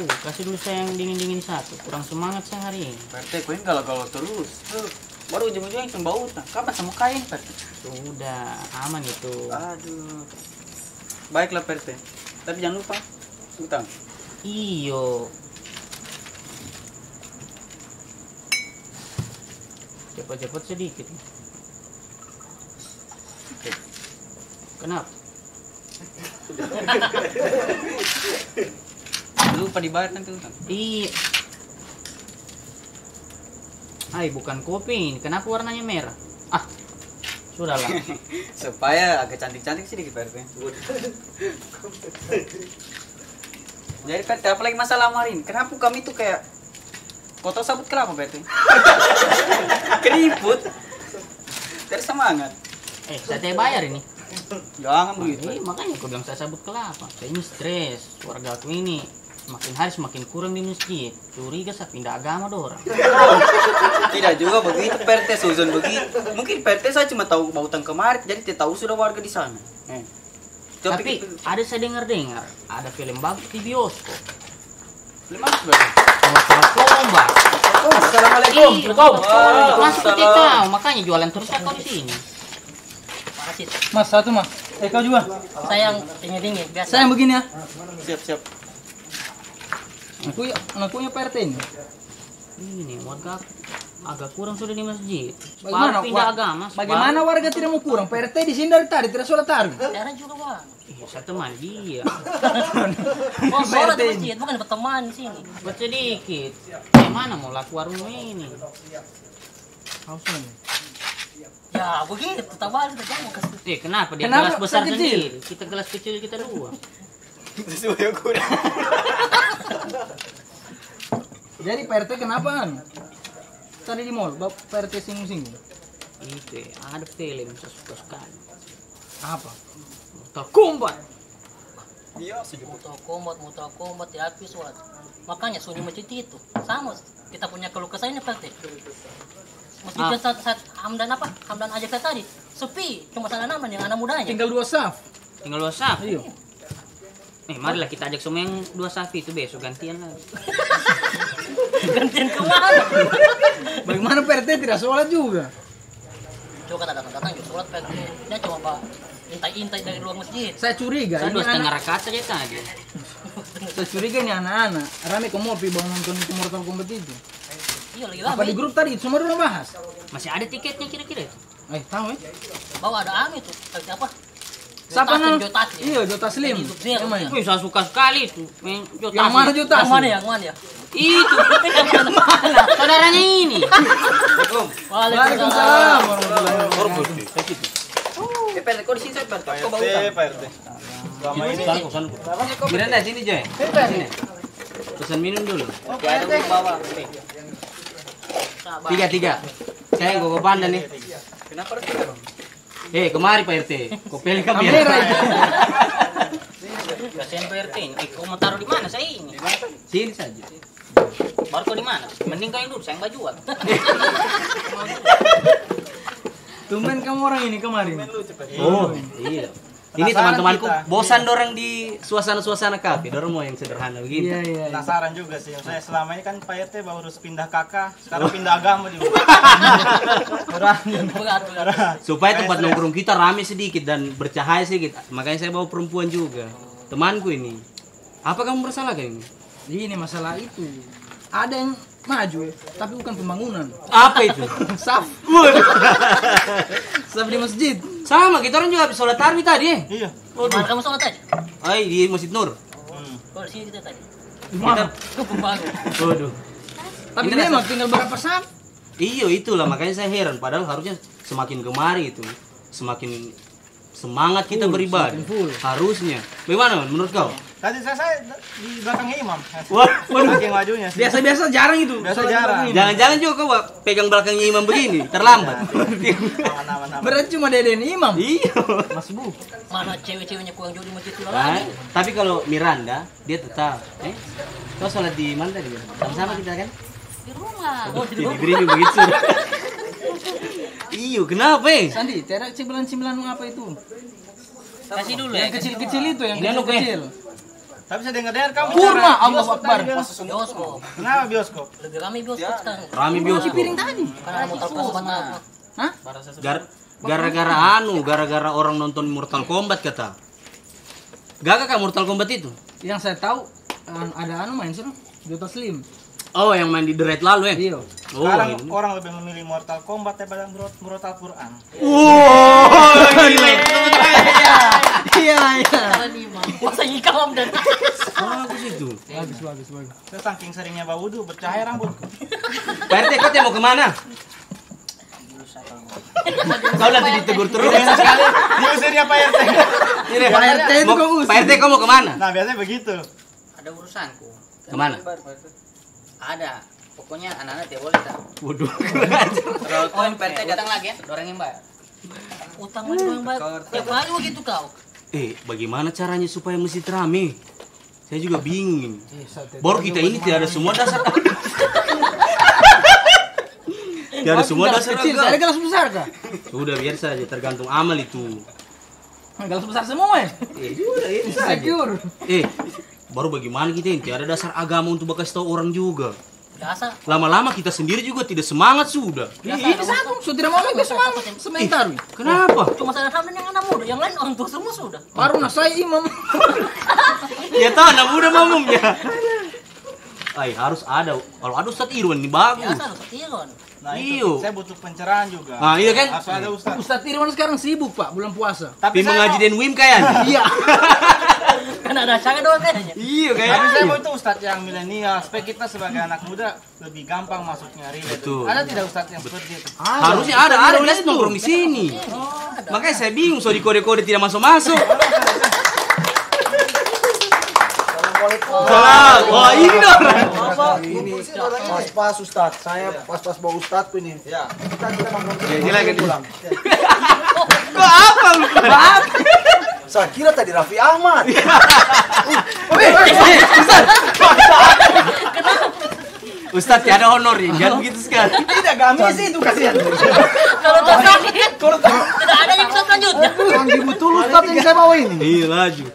kasih dulu saya yang dingin-dingin satu. Kurang semangat saya hari ini. Perte, kau ini galau-galau terus. Baru ujung-ujungnya yang bau utang. Kapan sama kain, Perte? Udah aman itu. Aduh. Baiklah, Perte. Tapi jangan lupa utang. Iyo. Cepat-cepat sedikit. Oke. Kenapa? Lupa dibayar nanti utang. Iya. Hai, bukan kopi ini. Kenapa warnanya merah? Ah, sudahlah. Supaya agak cantik-cantik sedikit, Perte. Jadi Perte, apalagi masalah Marin. Kenapa kami tuh kayak kotor sabut kelapa, Perte? Keriput. Terus semangat. Saya bayar ini. Jangan begitu. Makanya aku bilang saya sabut kelapa. Saya ini stres. Warga aku ini semakin hari semakin kurang di masjid. Curiga saya pindah agama dorang. Tidak juga begitu, Perte, Suzon begitu. Mungkin Perte saya cuma tahu bautang kemarin, jadi tidak tahu sudah warga di sana. Tapi ada saya dengar-dengar ada film bagus di bioskop. Film apa, Perte? Motor Kombat. Assalamualaikum. Masuk ke tahu, makanya jualan terus kau di sini. Makasih. Mas, satu mas. Kau juga. Saya yang dingin-dingin biasa. Saya yang begini ya. Siap. Anakku Pak RT ini. Ini warga agak kurang sudah di masjid. Bagaimana, Baru pindah agama. Bagaimana warga tidak mau kurang? Pak RT di sini dari tadi tidak sholat tarawih. Jarang juga bang. Saya teman dia. Oh sholat di masjid bukan berteman di sini. Buat sedikit. Mana mau laku warung ini? Hausnya. Ya begitu, tabal kita jangan kasih. Kenapa dia Kenapa? gelas besar Kecil. sendiri? Kita gelas kecil kita dua. Sesuai ukuran. Jadi Pak RT kenapa kan? Tadi di mall, Pak RT singgung-singgung. Itu ada film saya suka sekali. Apa? Mortal Kombat. Iya, sejuk. Muta kombat ya habis sholat. Makanya sunyi masjid itu sama. Kita punya keluh kesah ini Pak RT. Masjid saat Hamdan ajak saya tadi sepi, cuma sana namanya anak mudanya. Tinggal 2 saf. Tinggal 2 saf. Iya. Marilah kita ajak semua yang 2 sapi itu besok gantian lagi. Gantian kemana? Bagaimana Pak RT tidak sholat juga? Coba kata datang juga sholat Pak RT. Dia cuma pak intai dari luar masjid. Saya curiga Saya ini 2,5 anak, rakaat saja tadi. saya curiga ini anak-anak rame ke mall pi nonton itu Mortal Kombat itu. Iya lagi Apa di rame. grup tadi semua udah bahas? Masih ada tiketnya kira-kira itu? Tahu Bawa ada Ami tuh. Siapa? Siapa Taslim, nama? Jo Taslim. Iya, Jo Taslim. Dia Yang main. Wih, saya suka sekali itu. Yang mana Jo Yang Taslim? mana ya? Yang mana ya? Itu. Saudaranya ini. Waalaikumsalam warahmatullahi wabarakatuh. Perte, kau di sini, Perte. Kau bawa utang. Perte. Selama ini Miranda sini, Joy. Sini. Pesan minum dulu. Ya, ada di bawah. 3. Saya yang gogo panda nih. Kenapa harus kita, Bang? Kemari Pak RT. Kau pilih kamera. Kamera itu. Kasihan Pak RT. Kau mau taruh di mana saya ini? Sini saja. Baru kau di mana? Mending kau yang dulu, saya yang bajuan. Tumben kamu orang ini kemarin. Oh, iya. Ini teman-temanku bosan dorang di suasana-suasana kafe. Dorang mau yang sederhana begini. Iya. penasaran juga sih. Saya selama ini kan Pak RT baru pindah kakak, sekarang pindah agama juga. Berat. Supaya tempat nongkrong kita rame sedikit dan bercahaya sedikit. Makanya saya bawa perempuan juga. Temanku ini. Apa kamu bersalahkan ini? Ini masalah itu. Ada yang maju, tapi bukan pembangunan. Apa itu? Saf. Saf di masjid. Sama, kita orang juga habis sholat tarawih tadi. Iya. Mana kamu sholat tadi? Ay, di Masjid Nur. Oh di sini kita tadi. Kita, Ke pembangun. waduh. Tapi Ini memang tinggal berapa saf? Iya, itulah makanya saya heran. Padahal harusnya semakin kemari itu, semakin semangat kita Full, beribadah. semakin full. Harusnya. Bagaimana menurut kau? Tadi saya di belakangnya imam. Wah, Saking majunya sih. Biasa-biasa jarang itu. Biasa sholat jarang. begini. jangan-jangan juga kau pegang belakangnya imam begini, terlambat. Aman. Berarti cuma deden imam. Iya. Mas Bu. Mana cewek-ceweknya kurang jauh di masjid itu Kan? lagi. Tapi kalau Miranda, dia tetap. Kau sholat di mana tadi? Sama-sama kita kan? Di rumah. Oh di Di rumah. negeri begitu. Iyo, kenapa? Sandi, terak cemilan-cemilan apa itu? Kasih dulu Yang ya. kecil-kecil itu, yang Ini anu, kecil-kecil. Tapi saya dengar-dengar kamu Kurma, bicara Allah bioskop Akbar. tadi, Bel. Bioskop. Kenapa bioskop? Lebih ramai bioskop sekarang. Rame bioskop. Piring tadi. Karena ada Mortal Kombat. Hah? Gara-gara orang nonton Mortal Kombat kata. Gak kan Mortal Kombat itu? Yang saya tahu ada main sih, Jota Slim. Oh, yang main di The Red lalu ya? Iya. Oh, Sekarang ini. orang lebih memilih Mortal Kombat daripada Mortal Quran. Iya. Masa ikam dan Bagus itu. Bagus. Saya saking seringnya bawudu bercahaya rambutku. Pak RT, kau mau kemana? Kau nanti ditegur terus. Diusirnya Pak RT. Pak RT itu kau usir. Pak RT, kau mau kemana? Nah, biasanya begitu. Ada urusanku. Kemana? Ada. Pokoknya anak-anak tidak boleh tak. Waduh. Kalau yang PRT datang lagi ya, orang yang bayar. utang lagi yang baik. Tiap hari begitu kau. Bagaimana caranya supaya masjid rame? Saya juga bingung ini. Baru kita ini tidak ada semua dasar. Tidak ada semua dasar kecil, ada agama. gelas besar kah? Sudah biar saja, tergantung amal itu. Gelas besar semua ya? Sudah itu saja. Secure. Baru bagaimana kita ini tidak ada dasar agama untuk kasih tahu orang juga. Biasa. Lama-lama kita sendiri juga tidak semangat sudah. Ini satu, so tidak mau lagi semangat. Sebentar. Kenapa? Cuma saya Hamdan yang anak muda, yang lain orang tua semua sudah. Baru saya imam. Ya tahu anak muda mamumnya. Harus ada. Kalau ada Ustadz Irwan ini bagus. Biasa Ustaz Irwan. Nah, Iyo. itu saya butuh pencerahan juga. Nah, iya kan? Harus ada Ustaz. Ustadz Irwan sekarang sibuk Pak, bulan puasa. Tapi saya mengaji mau- dan Wim kayaknya. Iya. Kan ada acara doang kayaknya. Iya Tapi saya kayaknya. mau itu Ustadz yang milenial, supaya kita sebagai anak muda lebih gampang masuknya relate. Betul. Ada tidak Ustadz yang seperti itu? Harusnya ada biasa nongkrong di sini. Makanya saya bingung so di kode-kode tidak masuk-masuk. Salam. Wah, ini dong. Ini pas Ustaz, saya pas bawa Ustaz ini. Ya. Kita nongkrong Silakan. pulang. Kok apa lu? Saya kira tadi Raffi Ahmad. Ustadz ya ada honor ya, jangan begitu sekali. Tidak gamis itu kasihan. Kalau tak sakit, tidak ada yang bisa selanjutnya. Yang betul Ustaz yang saya bawa ini. Iya laju.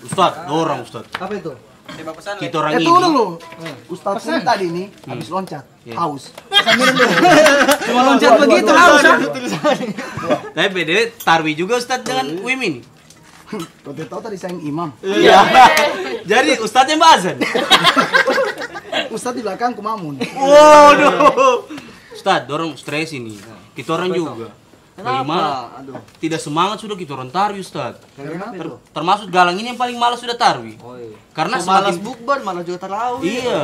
Ustadz, orang Ustadz. Apa itu? Saya bawa pesan Kita orang ini. Tunggu dulu. Ustaz ini tadi ini habis loncat, Iya. haus. Cuma loncat begitu haus. Tapi beda tarwi juga Ustadz dengan Wim ini. Kau tidak tahu tadi saya yang imam. Iya. Jadi Ustadz yang bazan. Ustaz di belakang kumamun. Waduh. Ustadz, dorong stres ini. Kita orang juga. Bagaimana? Aduh. Tidak semangat sudah kita orang tarwi Ustadz. Kenapa itu? Termasuk Galang ini yang paling malas sudah tarwi. Oh iya. Karena Malas semakin bukber malah juga tarawih. iya.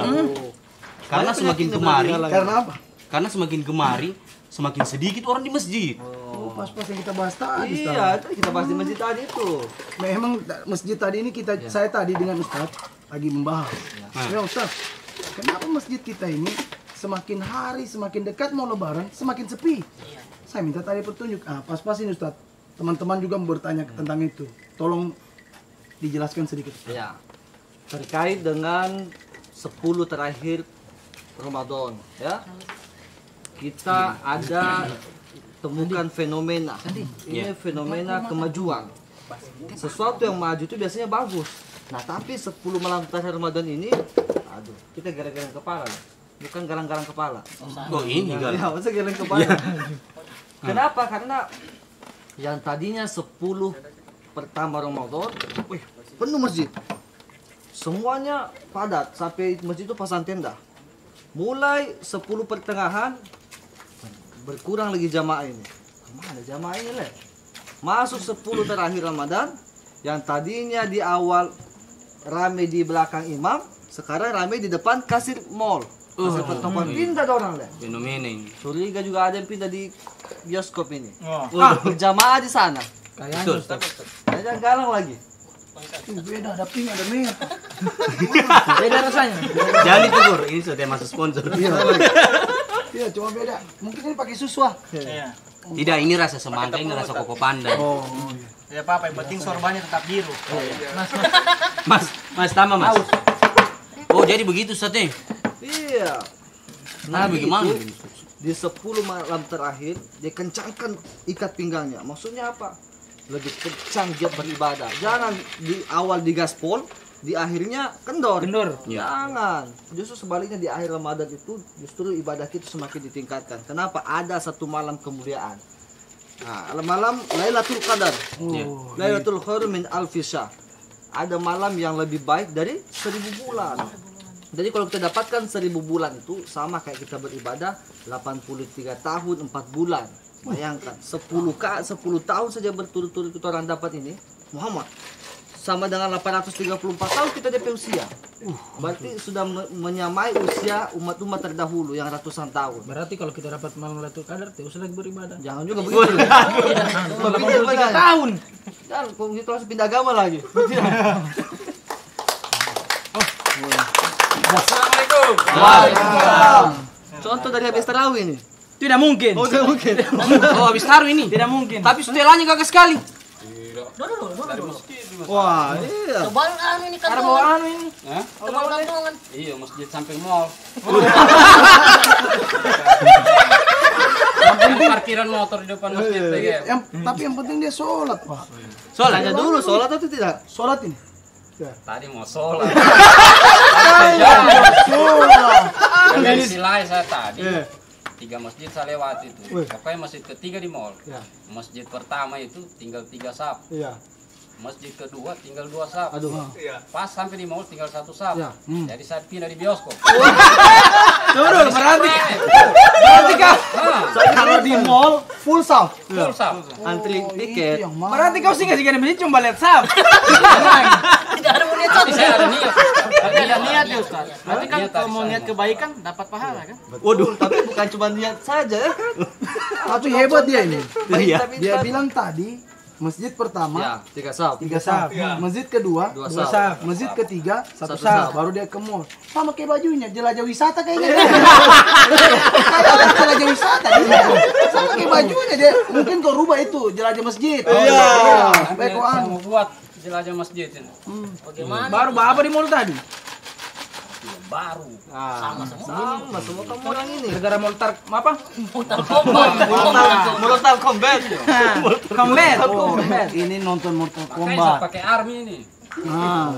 Karena semakin kemari, Karena apa? karena semakin kemari, semakin sedikit orang di masjid. Oh, pas-pas yang kita bahas tadi. Iya, itu kita bahas di masjid tadi itu. Memang masjid tadi ini saya tadi dengan Ustaz lagi membahas. Ya Ustaz, kenapa masjid kita ini semakin hari semakin dekat mau lebaran semakin sepi? Saya minta tadi petunjuk. Pas-pas ini Ustaz. Teman-teman juga bertanya tentang itu. Tolong dijelaskan sedikit. Ya. Terkait dengan 10 terakhir Ramadan, ya. Kita ada temukan fenomena. Ini fenomena kemajuan. Sesuatu yang maju itu biasanya bagus. Nah, tapi 10 malam terakhir Ramadan ini, aduh, kita garang-garang kepala. Bukan garang-garang kepala. Oh ini Ya, Galang. masa garang kepala. Kenapa? Karena yang tadinya 10 pertama Ramadan, Wih, penuh masjid. semuanya padat sampai masjid itu pasang tenda. Mulai 10 pertengahan berkurang lagi jamaah ini. Kemana jamaah ini leh? Masuk 10 terakhir Ramadan, yang tadinya di awal rame di belakang imam, sekarang rame di depan kasir mall. Kasir pertokoan pindah ada orang leh. Fenomena ini. Curiga juga ada yang pindah di bioskop ini. Oh. Berjamaah di sana. Betul. Kayaknya galang lagi. Beda, ada pink, ada merah. Beda rasanya. Jangan ditegur, ini sudah masuk sponsor. Iya, cuma beda. Mungkin ini pakai susu. Iya. Tidak, ini rasa semangka, ini rasa koko pandan. Oh, Tidak apa-apa, yang penting sorbannya tetap biru. Mas, tambah mas. Oh jadi begitu Ustadz. Iya. Nah bagaimana? Di 10 malam terakhir dia kencangkan ikat pinggangnya. Maksudnya apa? Lebih kencang dia beribadah. Jangan di awal digaspol, di akhirnya kendor. Ya. Jangan. Justru sebaliknya di akhir Ramadan itu justru ibadah kita semakin ditingkatkan. Kenapa? Ada satu malam kemuliaan. Nah, malam Lailatul Qadar. Lailatul Khair min alfi syahr. Ada malam yang lebih baik dari 1000 bulan. Jadi kalau kita dapatkan 1000 bulan itu sama kayak kita beribadah 83 tahun 4 bulan. Bayangkan 10 tahun saja berturut-turut kita orang dapat ini. Muhammad sama dengan 834 tahun kita DP usia. Berarti sudah menyamai usia umat-umat terdahulu yang ratusan tahun. Berarti kalau kita dapat malam Lailatul Qadar, tidak usah lagi beribadah. Jangan juga begitu. 83 tahun. Jangan kalau gitu langsung pindah agama lagi. Assalamualaikum. Contoh dari habis tarawih ini. Tidak mungkin. Oh, tidak mungkin. Oh, habis taruh ini. Tidak mungkin. Tapi setelahnya gagah sekali. Dulu. Wah, iya. Tebal anu ini Ada kantongan. bawaan ini. Hah? Tebal kantongan. Iya, masjid samping mall. Parkiran motor di depan masjid ya. Tapi yang penting dia sholat, Pak. Tanya dulu sholat atau tidak? Sholat ini. Tadi mau sholat. Sholat. Dari silai saya tadi. 3 masjid saya lewati itu. Pokoknya masjid ketiga di mall. Masjid pertama itu tinggal 3 saf. Iya. Masjid kedua tinggal 2 saf. Aduh. Pas sampai di mall tinggal 1 saf. Ya. Jadi saya pindah di bioskop. Tunggu, berarti Kalau di mall full saf. Full saf. Antri tiket. Yang mana? berarti kau singgah di masjid cuma lihat saf. Tidak ada niat Tapi saya ada niat. Ada niat ya Ustaz. Berarti kan Niat kalau tadi mau saya. niat kebaikan dapat pahala kan? Waduh, tapi bukan cuma niat saja ya. Tapi hebat dia ini. Tapi Dia bilang tadi masjid pertama ya, 3 saf. 3 saf, masjid kedua 2 Dua saf. saf. masjid ketiga 1 Satu saf, saf. baru dia ke mall. Sama kayak bajunya, jelajah wisata kayaknya. Kayak jelajah wisata dia. Sama kayak bajunya dia. Mungkin kau rubah itu jelajah masjid. Iya. Sampai kau Saya anu. mau buat jelajah masjid ini. Bagaimana? Baru apa di mall tadi? Baru. Sama semua. Sama semua kamu orang ini. Gara-gara mall apa? Mutar kombat. Mortal Kombat. Combat. Ini nonton Mortal Makanya saya Kombat. pakai army ini. Nah,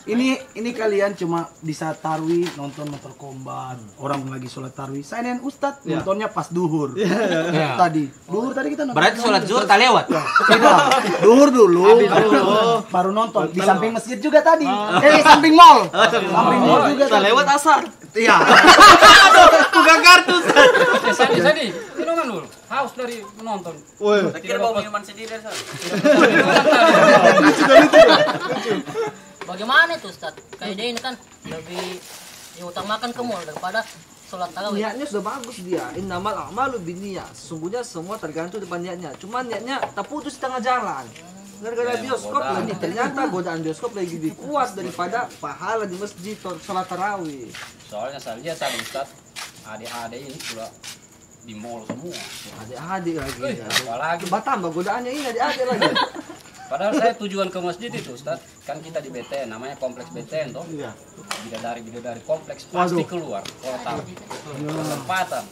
ini kalian cuma bisa tarwi nonton Mortal Kombat. Orang lagi sholat tarwi. Saya dan Ustadz nontonnya pas duhur. Tadi. Duhur tadi kita nonton. Berarti sholat zuhur tak lewat. Tidak. Duhur dulu. Baru nonton di samping masjid juga tadi. Di samping mall. Samping mall juga Kita tadi. lewat asar. Iya. Bukan kartu. Sadi, minuman dulu. Haus dari menonton. Saya kira bawa minuman sendiri Ustaz. Bagaimana itu Ustaz? Kayak dia ini kan lebih diutamakan ke mall daripada sholat tarawih. Niatnya sudah bagus dia. Innamal a'malu binniyat. Sesungguhnya semua tergantung depan niatnya. Cuma niatnya tak putus tengah jalan. Gara-gara bioskop lagi ternyata godaan bioskop lagi lebih kuat daripada pahala di masjid sholat tarawih. Soalnya saya lihat tadi Ustaz, adik-adik ini sudah di mall semua. Adik-adik lagi. Apalagi Tambah godaannya ini adik-adik lagi. padahal saya tujuan ke masjid itu Ustaz, kan kita di BTN namanya kompleks BTN toh. Iya. Bidadari kompleks pasti keluar kalau tahu. Kesempatan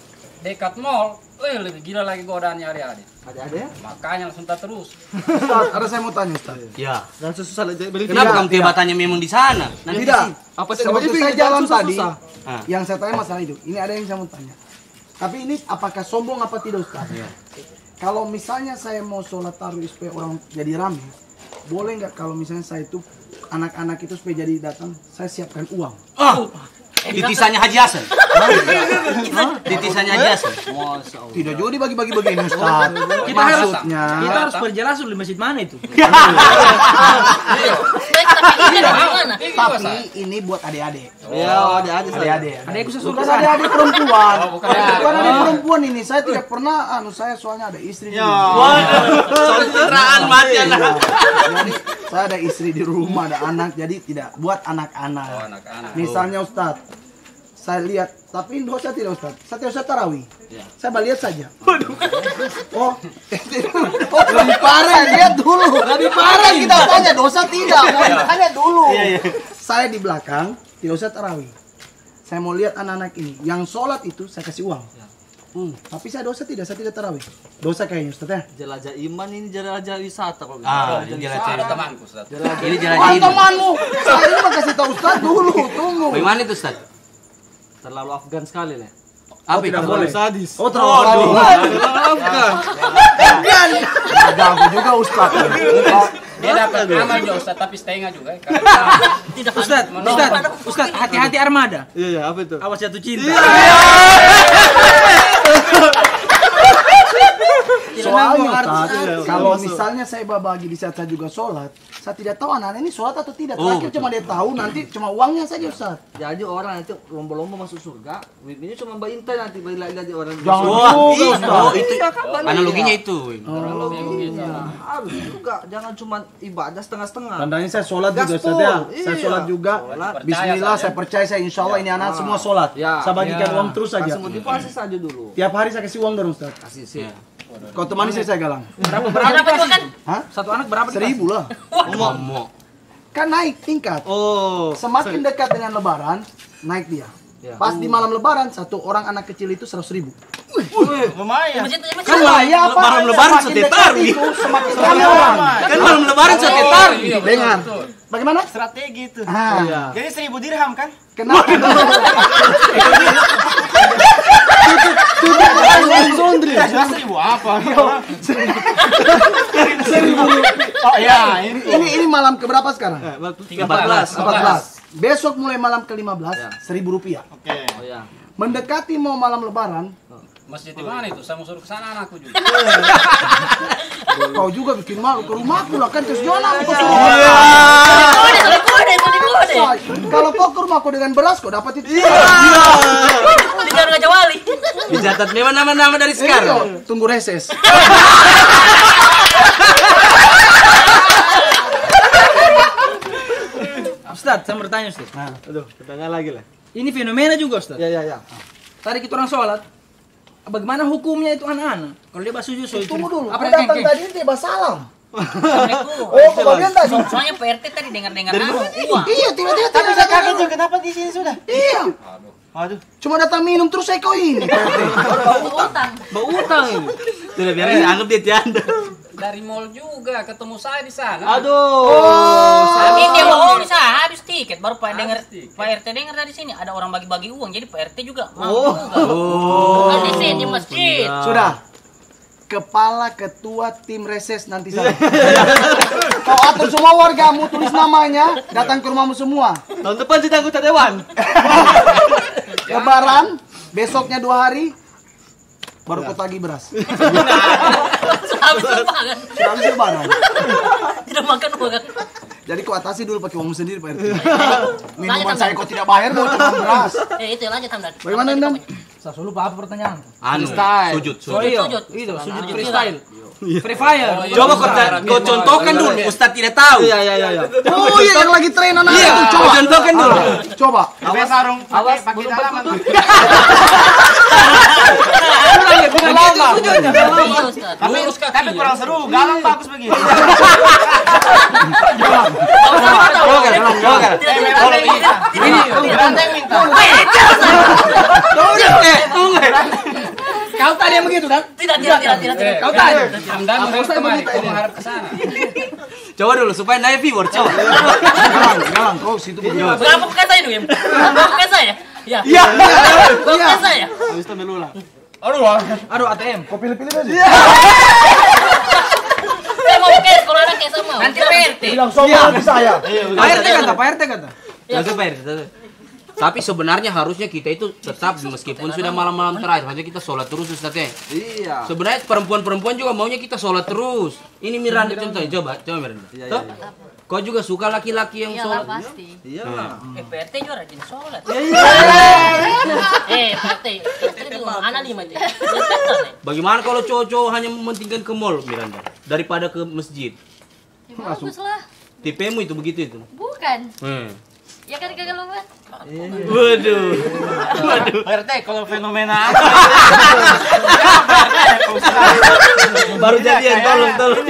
dekat mall, lebih gila lagi godaannya adik-adik. Adik-adik. Makanya langsung tak terus. Ustadz, ada saya mau tanya Ustadz. Ya. Dan susah aja beli. Kenapa kamu kehebatannya memang di sana? Nanti Tidak. Apa sih? Waktu Namanya saya bikin jalan susah, tadi, susah. yang saya tanya masalah itu. Ini ada yang saya mau tanya. Tapi ini apakah sombong apa tidak Ustaz? Kalau misalnya saya mau sholat tarawih supaya orang jadi rame, boleh nggak kalau misalnya saya itu anak-anak itu supaya jadi datang, saya siapkan uang. Titisannya Haji Hasan. Titisannya Haji Hasan. Masya Allah. Tidak juga dibagi-bagi begini Ustaz. Kita Maksudnya harus perjelas dulu di masjid mana itu. Tapi ini bagaimana? tapi ini buat adik-adik. Ya, adik-adik. Adik-adik. Adekku sesuka Bukan adik-adik perempuan. bukan Bukan adik perempuan ini. Saya tidak pernah saya soalnya ada istri di rumah. Soal pencitraan mati anak. Jadi saya ada istri di rumah, ada anak, jadi tidak buat anak-anak. Oh, anak-anak. Misalnya Ustadz, saya lihat, tapi dosa tidak Ustadz. Saya tidak usah tarawih. Saya lihat saja. Oh, lebih parah, lihat dulu. Lebih parah kita tanya, dosa tidak. Mau tanya dulu. Saya di belakang, tidak usah tarawih. Saya mau lihat anak-anak ini. Yang sholat itu saya kasih uang. Tapi saya dosa tidak? Saya tidak tarawih. Dosa kayaknya Ustaz ya. Jelajah iman ini jelajah wisata kalau Ada temanku, Ustaz. Ini Wah, jalan temanmu. Saya ini mau kasih tahu Ustaz dulu. Tunggu. bagaimana itu Ustaz? terlalu Afgan sekali lah. Apa itu? boleh. Sadis. Oh, terlalu Afgan. Ada aku juga Ustaz. Dia dapat amal juga Ustaz, tapi setengah juga. Tidak Ustaz, hati-hati armada. Iya, apa itu? Awas jatuh cinta. Soalnya Ustaz, kalau misalnya saya bagi di saat saya juga sholat, saya tidak tahu anak-anak ini sholat atau tidak. Terakhir cuma dia tahu nanti cuma uangnya saja Ustaz. Jadi orang nanti lomba-lomba masuk surga, ini cuma bayintai nanti bagi orang. Jangan Wah, juga Ustaz. oh, itu Iya, kan, balik. analoginya itu. Harus juga, jangan cuma ibadah setengah-setengah. Tandanya saya sholat juga Gaspol, Ustaz ya. iya. Saya sholat juga. Sholat. Bismillah, saya percaya saya insya Allah ini anak semua sholat. Ya. Saya bagikan uang terus saja. Kasih motivasi saja dulu. Tiap hari saya kasih uang dong Ustaz. Kasih sih. Kau temani saya galang. berapa juga kan? Hah? Satu anak berapa? 1.000 lah. Ngomong. Kan naik tingkat. Oh. Semakin dekat dengan lebaran, naik dia. Ya. Pas di malam lebaran, satu orang anak kecil itu 100.000. Lumayan. Kan ya apa? Malam lebaran Semakin setetar, dekat itu, semakin ramai orang. Kan malam lebaran sekitar. Dengar. Bagaimana? Strategi itu. Ah, Jadi 1.000 dirham kan? kenapa? Jelas 1.000 apa? Oh ya, Ini malam keberapa sekarang? 14. 14. Besok mulai malam ke-15, 1.000 rupiah. Oke. Oh ya. Mendekati mau malam lebaran, Masjid di mana itu? Saya mau suruh ke sana anakku juga. kau juga bikin malu ke rumahku lah kan terus Jona aku suruh. Kode. Kalau kau ke rumahku dengan beras kau dapat itu. Tidak Raja Wali. Dicatat memang nama-nama dari sekarang. Iya, tunggu reses. Ustaz, saya bertanya Ustaz. Aduh, ketanya lagi lah. Ini fenomena juga Ustaz. Ya. Tadi kita orang sholat. Bagaimana hukumnya itu anak-anak? Kalau dia basuh justru Tunggu dulu. Apa Kau yang datang keng? tadi tiba salam. Assalamualaikum. Oh, kebagian tadi. Soalnya PRT tadi dengar-dengar uang. Iya, tiba-tiba Tapi tidak saya datang. kaget juga kenapa di sini sudah? Iya. Aduh. Cuma datang minum terus saya kau ini. Utang. Bau utang ini. Sudah biar dianggap dia tiada. Dari mall juga ketemu saya di sana. Aduh. Tapi dia bohong bisa habis tiket baru Pak dengar tiket. Pak RT dengar dari sini ada orang bagi-bagi uang jadi Pak RT juga mau Oh. juga. Bukan di sini di masjid. Sudah. Kepala ketua tim reses nanti saya. Kau atur semua wargamu, tulis namanya, datang ke rumahmu semua. Tahun depan jadi anggota dewan. Lebaran, besoknya 2 hari, baru kau tagih beras. Habis lupa kan. Sudah habis lebaran. Tidak makan uang kan. Jadi kau atasi dulu pakai uangmu sendiri Pak RT. Minuman saya kau tidak bayar dong, cuma beras. Itu lanjut Hamdan. Bagaimana Hamdan? Saya lupa apa pertanyaan? Anu, sujud. Oh iya, Sujud. itu sujud Sujud freestyle. Free fire. Coba kau contohkan dulu. Ustaz tidak tahu. Iya. Oh iya, yang lagi tren anak Iya, itu. kau Coba. contohkan dulu. Coba. Awas sarung pakai dalaman. Iya Ustaz. Tapi kurang seru, galang bagus begitu. Kau tadi yang begitu kan? Tidak. Kau tadi. Hamdan mau kemari, kau mengharap ke sana. Coba dulu supaya naik viewer, coba. Galang, kau situ berdua. Berapa bukan saya dulu? Berapa bukan saya? Ya. Iya. Bukan saya. Habis itu berulang. Aduh ATM. Kau pilih-pilih aja. Saya mau cash kalau anak cash sama. Nanti PRT. Bilang sombong lagi saya. Pak RT kata. Langsung Pak RT. Tapi sebenarnya harusnya kita itu tetap meskipun sudah malam-malam terakhir, harusnya kita sholat terus Ustaz ya. Iya. Sebenarnya perempuan-perempuan juga maunya kita sholat terus. Ini Miranda contohnya, coba Miranda. Tuh, kau juga suka laki-laki yang Iyalah sholat? pasti. Iya. PRT juga rajin sholat. Iya. PRT juga anak 5 aja. Bagaimana kalau cowok-cowok hanya mementingkan ke mall Miranda daripada ke masjid? Ya bagus lah. Tipemu itu begitu itu. Bukan. Ya kan kagak lupa. Waduh. Pak RT kalau fenomena apa? Baru jadian, tolong.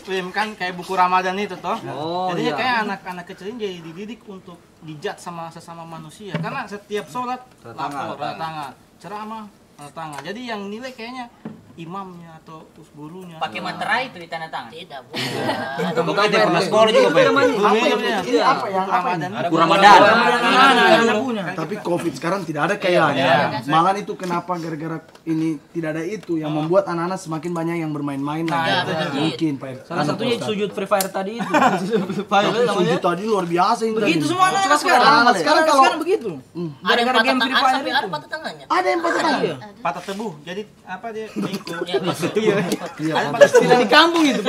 Film kan kayak buku Ramadan itu toh. Oh, Jadinya iya. kayak anak-anak kecil ini jadi dididik untuk dijat sama sesama manusia. Karena setiap sholat lapor, tanda tangan, ceramah, tanda tangan. Jadi yang nilai kayaknya imamnya atau gurunya. Pakai materai itu di tanda tangan. Tidak, Bukan dia pernah sekolah juga Pak. Ini apa yang Ramadan. Buku Ramadan. Tapi COVID sekarang tidak ada kayaknya. Malah itu kenapa gara-gara ini tidak ada itu yang membuat anak-anak semakin banyak yang bermain-main lagi. Mungkin Pak. Salah satunya sujud Free Fire tadi itu. Sujud tadi luar biasa ini. Begitu semua anak Sekarang kalau sekarang begitu. Ada yang Gara-gara game Free Fire sampai itu. ada patah tangannya. ada yang patah tangan. Patah tebu. Jadi apa dia? Bengkok. Ya, masuk. Ada patah tebu. Di kampung itu.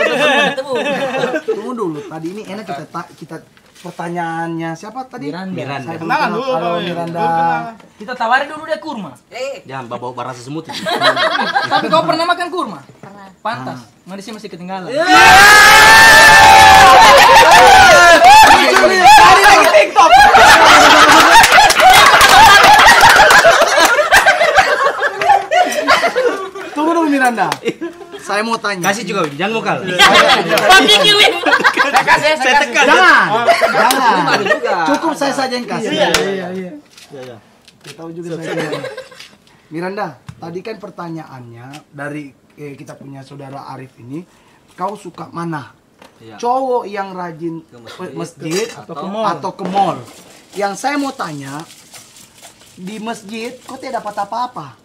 Tunggu dulu. Tadi ini enak kita pertanyaannya siapa tadi? Miranda. Saya Kenalan belum dulu, kenal. Halo Pak. Miranda. Kita tawarin dulu dia kurma. Jangan bawa rasa semut itu. Tapi kau pernah makan kurma? Pernah. Pantas. Manisnya masih ketinggalan. Tunggu dulu Miranda. Saya mau tanya. Kasih juga, jangan mokal. Saya tekan. Jangan. Jangan. juga. Cukup saya saja yang kasih. Iya. Kita tahu juga saya. Miranda, tadi kan pertanyaannya dari kita punya saudara Arif ini, kau suka mana? Iya. Cowok yang rajin Ke ke masjid masjid atau ke mall. Yang saya mau tanya, di masjid kau tidak dapat apa-apa,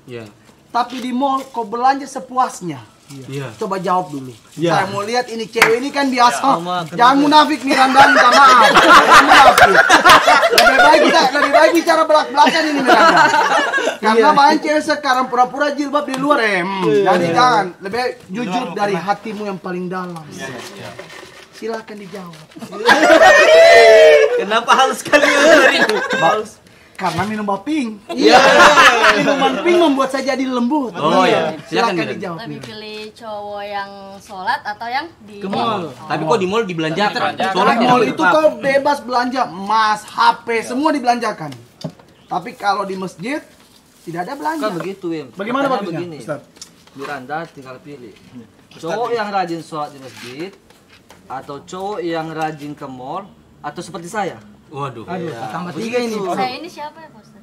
Iya. tapi di mall kau belanja sepuasnya. Iya. Coba jawab dulu. Ya. Saya mau lihat ini cewek ini kan biasa. Sama, Jangan munafik Miranda, minta maaf. Jangan munafik. Lebih baik bicara belak-belakan ini Miranda. Karena banyak cewek sekarang pura-pura jilbab di luar Jadi jangan, lebih jujur dari hatimu yang paling dalam. Silakan dijawab. Kenapa halus sekali hari itu? Karena minum baping. Iya. Minuman pink membuat saya jadi lembut. Oh, iya. Silakan, Silakan Miranda. dijawab. Lebih pilih cowok yang sholat atau yang di Ke mall. Tapi kok di mall dibelanjakan? Soalnya Soalnya mall itu kau bebas belanja emas, HP, semua dibelanjakan. Tapi kalau di masjid tidak ada belanja. Kan begitu, Wim. Bagaimana Pertanyaan bagusnya, begini. Ustaz? Miranda tinggal pilih. Cowok yang rajin sholat di masjid atau cowok yang rajin ke mall atau seperti saya? Waduh. Aduh, tambah 3 ini. Saya ini siapa ya Pak Ustaz?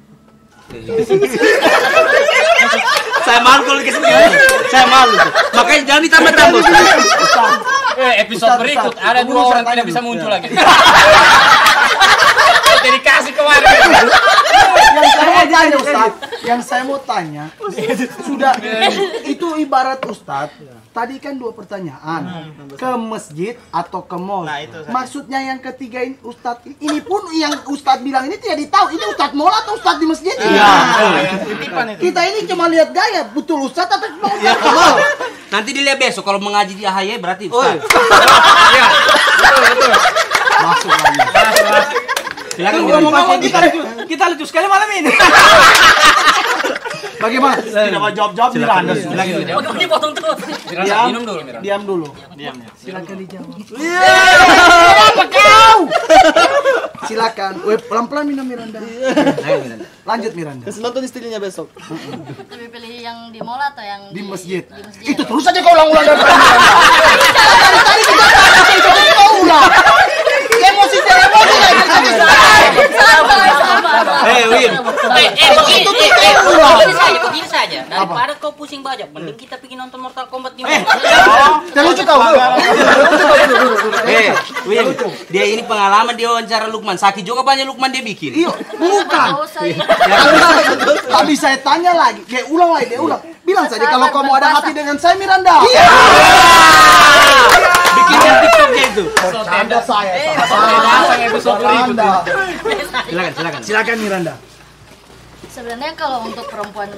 Saya malu kalau dikasih begini. Saya malu tuh. Makanya jangan ditambah-tambah. Episode Ustaz, berikut Ustaz. ada Tunggu, dua saya orang tanya tidak dulu. bisa muncul lagi. Jadi kasih kemarin. Yang saya mau tanya Ustaz, yang saya mau tanya, sudah itu ibarat Ustaz. Tadi kan 2 pertanyaan, ke masjid atau ke mall. Nah, itu saja. Maksudnya yang ketiga ini Ustaz, ini pun yang Ustaz bilang ini tidak ditahu. Ini Ustaz mall atau Ustaz di masjid? Titipan itu. Kita ini cuma lihat gaya, betul Ustaz atau cuma Ustaz ke mall? Nanti dilihat besok kalau mengaji di AHY berarti Ustaz. Masuk lagi. Silakan Ngomong-ngomong kita lucu sekali malam ini. Bagaimana? Tidak mau jawab-jawab Miranda. Bagaimana dipotong terus? Miranda, minum dulu Miranda. Diam dulu. Diam. Silakan dijawab. Apa kau? Silakan. Pelan-pelan minum Miranda. Lanjut Miranda. Nonton istrinya besok. Lebih pilih yang di mall atau yang Di masjid. Di masjid. Itu terus aja kau ulang-ulang dari tadi kita kata itu kau ulang. Emosi Sabar. Win. Begini saja. Daripada kau pusing banyak, mending kita pergi nonton Mortal Kombat di mall. Terlucu kau. Win. Dia ini pengalaman dia wawancara Lukman. Sakit juga banyak Lukman dia bikin. Iya, bukan. Tahu saya. Tapi saya tanya lagi, dia ulang lagi, dia ulang. Bilang saja kalau kamu ada hati dengan saya Miranda. Bikin yang TikToknya itu. Anda saya. Episode berikut. Silakan Miranda. Sebenarnya kalau untuk perempuan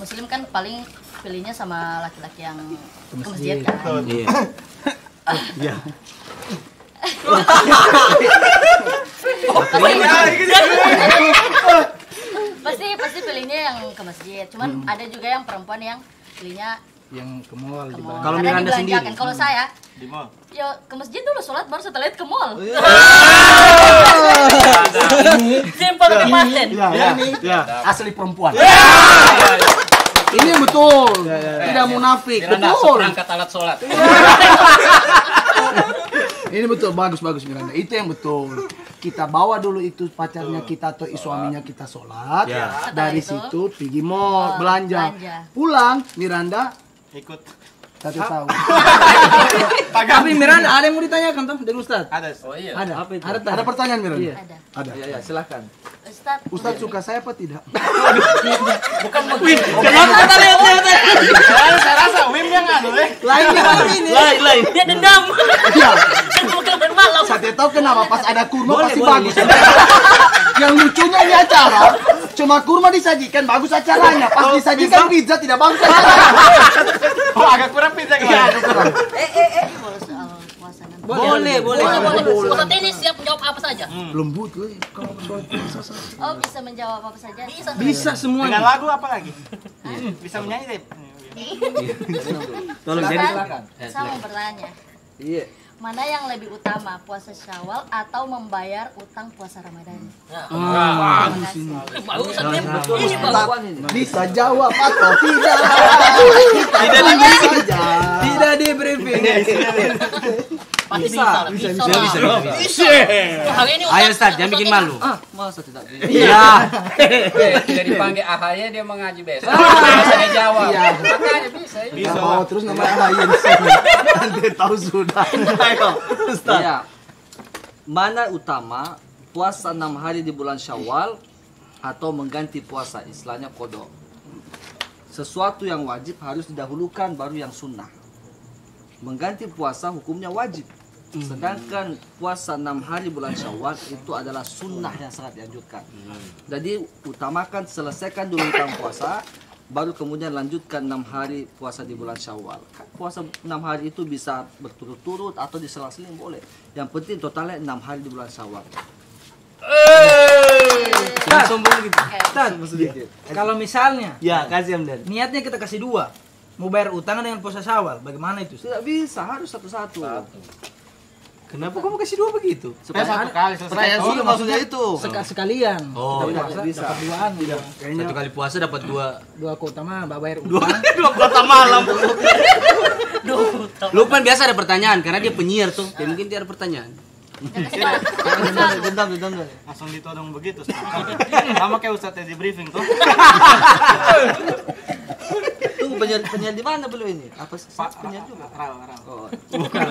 muslim kan paling pilihnya sama laki-laki yang ke masjid kan. Iya. Pasti pilihnya yang ke masjid. Cuman ada juga yang perempuan yang pilihnya Yang ke mall di Mall. Kalau Karena Miranda dibelanjakan. sendiri? Kalau saya, Di mall. ya ke masjid dulu sholat baru setelah itu ke mall. Simpel di paten. Ya. Asli perempuan. Ini yang betul. Tidak munafik. Miranda Betul. seperangkat alat sholat. Ini betul, bagus Miranda. Itu yang betul. Kita bawa dulu itu pacarnya kita atau suaminya kita sholat. Dari Setelah situ pergi mall belanja. belanja. Pulang Miranda Ikut. 1 tahun. Tapi Miranda ada yang mau ditanyakan tuh dengan Ustaz? Ada. Oh iya. Ada. Apa itu? Ada pertanyaan Miranda? Iya. Ada. Ada. Ya, silakan. Ustaz, Ustaz suka saya apa tidak? Saya rasa Wim yang anu deh. Lainnya malam ini. Lain. Dia dendam. Iya. Kan bukan bermalam. Saya tahu kenapa pas ada kurma pasti boleh, bagus. Yang lucunya ini acara cuma kurma disajikan bagus acaranya. Pas disajikan pizza tidak bagus acaranya. Oh, agak kurang pizza kemarin. kalau soal puasa nanti. Boleh. Boleh. Ustaz ini siap menjawab apa saja. Lembut loh kalau soal puasa. Oh, bisa menjawab apa saja? Bisa. Bisa Dengan semuanya. lagu apa lagi? Bisa menyanyi deh. Tolong jadi Ustaz, silakan. saya mau bertanya. Iya. Mana yang lebih utama, puasa Syawal atau membayar utang puasa Ramadan? Bagus ini. Bagus Ustaz ini. Ini bagus. Lawan ini. Bisa jawab atau tidak? Tidak di briefing. Pasti bisa. Bisa. Hari ini Ayo Ustaz, jangan bikin malu. Masa tidak bisa? Iya. Tidak dipanggil AHY dia mengaji besok. Bisa dijawab. Makanya bisa. Bisa. Oh, terus nama lain nanti tahu sudah. Ayo, Ustaz. Iya. Mana utama puasa 6 hari di bulan Syawal atau mengganti puasa, istilahnya qada? Sesuatu yang wajib harus didahulukan baru yang sunnah. Mengganti puasa hukumnya wajib. Sedangkan puasa 6 hari bulan Syawal itu adalah sunnah yang sangat dianjurkan. Jadi utamakan selesaikan dulu utang puasa, baru kemudian lanjutkan 6 hari puasa di bulan Syawal. Puasa 6 hari itu bisa berturut-turut atau diselang-seling boleh. Yang penting totalnya 6 hari di bulan Syawal. Jangan sombong gitu. Ustaz, kalau misalnya Ya, kasih Amdan. niatnya kita kasih 2, mau bayar utang dengan puasa Syawal, bagaimana itu? Ustaz? Tidak bisa, harus satu-satu. Kenapa kamu kasih 2 begitu? Supaya satu kali selesai. Perayaan sunnah maksudnya itu. Sekalian. Oh, Dapat tidak bisa. dapat 2-an gitu. satu kali puasa dapat 2. 2 keutamaan, bayar utang. 2 kota malam. Lukman biasa ada pertanyaan karena dia penyiar tuh. Ya mungkin dia ada pertanyaan. Dendam. Langsung ditodong begitu. Sama kayak Ustaz di briefing tuh. Tunggu, penyiar di mana belum ini? Apa penyiar juga? Ral. Oh, bukan.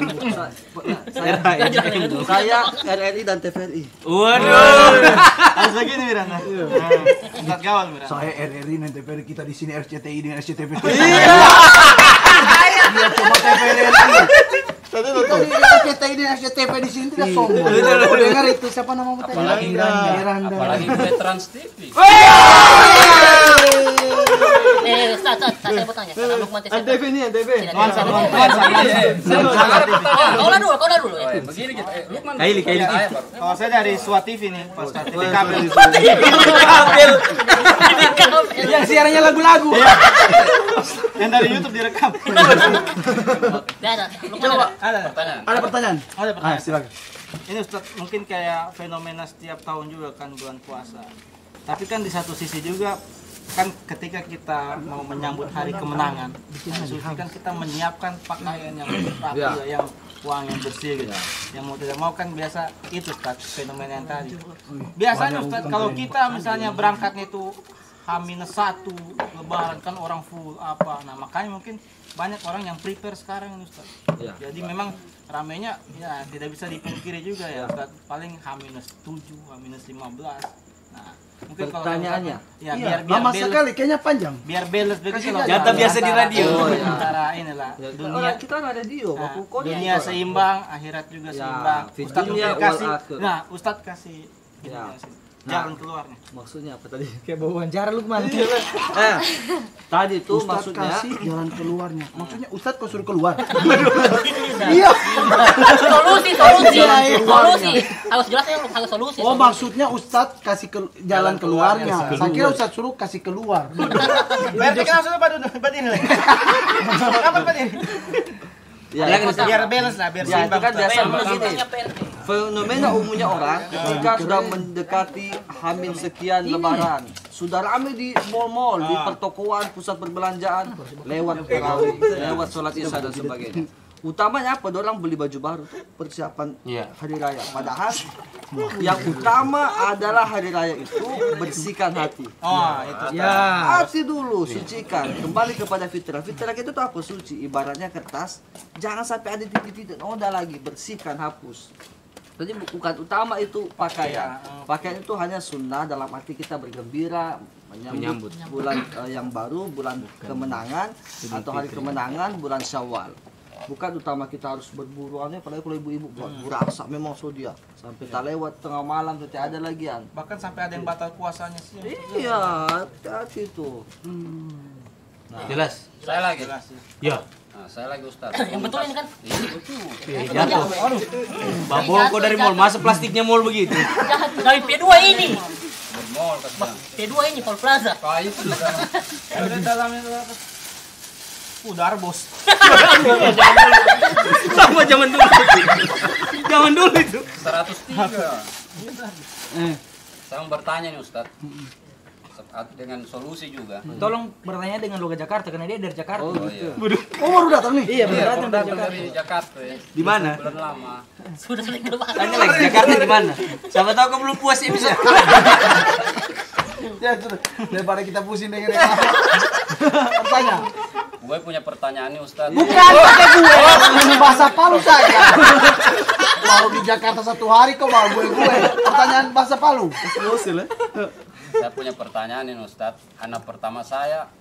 Saya RRI dan TVRI. Waduh. Harus begini Miranda. Ustaz Gawal Miranda. Saya RRI nanti TVRI kita di sini RCTI dengan SCTV. Dia cuma TVRI. Tadi RCTI dan SCTV di sini tidak sombong. Kau dengar itu siapa nama tadi? Apalagi Miranda. Apalagi gue Trans TV. Ustaz, saya mau tanya. Kalau Lukman tes. Antv ini, Antv. Nuansa. Kau dulu. Oh, ya, begini gitu. Lukman. Kaili. Kalau saya dari Sua TV nih, pas TV kabel. Yang siarannya lagu-lagu. Yang dari YouTube direkam. Ada. Lukman ada. Pertanyaan. Ada pertanyaan? Ada pertanyaan. Silakan. Ini Ustaz mungkin kayak fenomena setiap tahun juga kan bulan puasa. Tapi kan di satu sisi juga kan ketika kita mau menyambut hari kemenangan, kan kita menyiapkan pakaian yang rapi, yang wangi, yang bersih gitu. Yang mau tidak mau kan biasa itu Ustaz fenomena yang tadi. Biasanya Ustaz kalau kita misalnya berangkatnya itu H-1 lebaran kan orang full apa. Nah, makanya mungkin banyak orang yang prepare sekarang Ustaz. Ya. Jadi memang ramenya ya tidak bisa dipungkiri juga ya Ustaz. Paling H-7, H-15. Nah, mungkin Pertanyaannya? ya Iya, biar lama balance, sekali, kayaknya panjang. biar balance begitu loh. Jatah biasa di radio. Antara inilah Ya, dunia kita ada radio, nah, pokoknya dunia itu. seimbang, akhirat juga Ya, seimbang. fit Ustaz dunia mungkin wal kasih. akhir. Nah, Ustaz kasih Ya. jalan keluarnya. Maksudnya apa tadi? Kayak bawa wawancara lu kemana? Tadi itu Ustadz maksudnya kasih jalan keluarnya. Maksudnya Ustadz kau suruh keluar. Iya. Solusi. Harus jelas ya, harus solusi. Oh, maksudnya Ustadz kasih jalan keluarnya. Saya kira Ustadz suruh kasih keluar. Berarti kan langsung Pak ini lagi. Apa Pak ini? ya, Biar balance lah, biar ya, itu seimbang. kan biasa begini. Makanya PRT. Fenomena umumnya orang ketika sudah mendekati Hamil sekian lebaran, sudah ramai di mall-mall, di pertokoan, pusat perbelanjaan, lewat tarawih, lewat sholat isya dan sebagainya. Utamanya apa? Orang beli baju baru tuh persiapan hari raya. Padahal yang utama adalah hari raya itu bersihkan hati. Oh, itu. Hati dulu, sucikan. Kembali kepada fitrah. Fitrah itu tuh apa? Suci. Ibaratnya kertas. Jangan sampai ada titik-titik noda lagi. Bersihkan, hapus. Jadi bukan utama itu pakaian. Pakaian itu hanya sunnah dalam arti kita bergembira menyambut bulan yang baru, bulan kemenangan atau hari kemenangan, bulan Syawal. Bukan utama kita harus berburuannya, apalagi kalau ibu-ibu buat burasa memang dia sampai tak lewat tengah malam tidak ada lagian. Bahkan sampai ada yang batal puasanya sih. Iya, hati itu. Nah. Jelas. Saya lagi. Ya. Nah, saya lagi Ustaz. Yang betul ini kan? Iya, betul. Jatuh. Bawa kok dari mall, masa plastiknya mall begitu? Dari P2 ini. Mall kan. P2 ini Paul Plaza. Kayak itu juga. Ada dalamnya apa? Udah bos. Sama zaman dulu. Zaman dulu itu. 103. Saya mau bertanya nih Ustaz. Dengan solusi juga. Tolong bertanya dengan logat Jakarta karena dia dari Jakarta. Oh, gitu. Oh, baru datang nih? Iya, Iya, benar dari Jakarta ya. Di mana? Bulan lama. Sudah sering ke depan. Tanya lagi Jakarta di mana? Siapa tahu kau belum puas ya bisa. Ya, sudah. Daripada kita pusing dengan yang bertanya. Gue punya pertanyaan nih Ustaz. Bukan pakai gue. Ini bahasa Palu saja. Baru di Jakarta 1 hari kok bawa gue. Pertanyaan bahasa Palu. Saya punya pertanyaan nih Ustaz. Anak pertama saya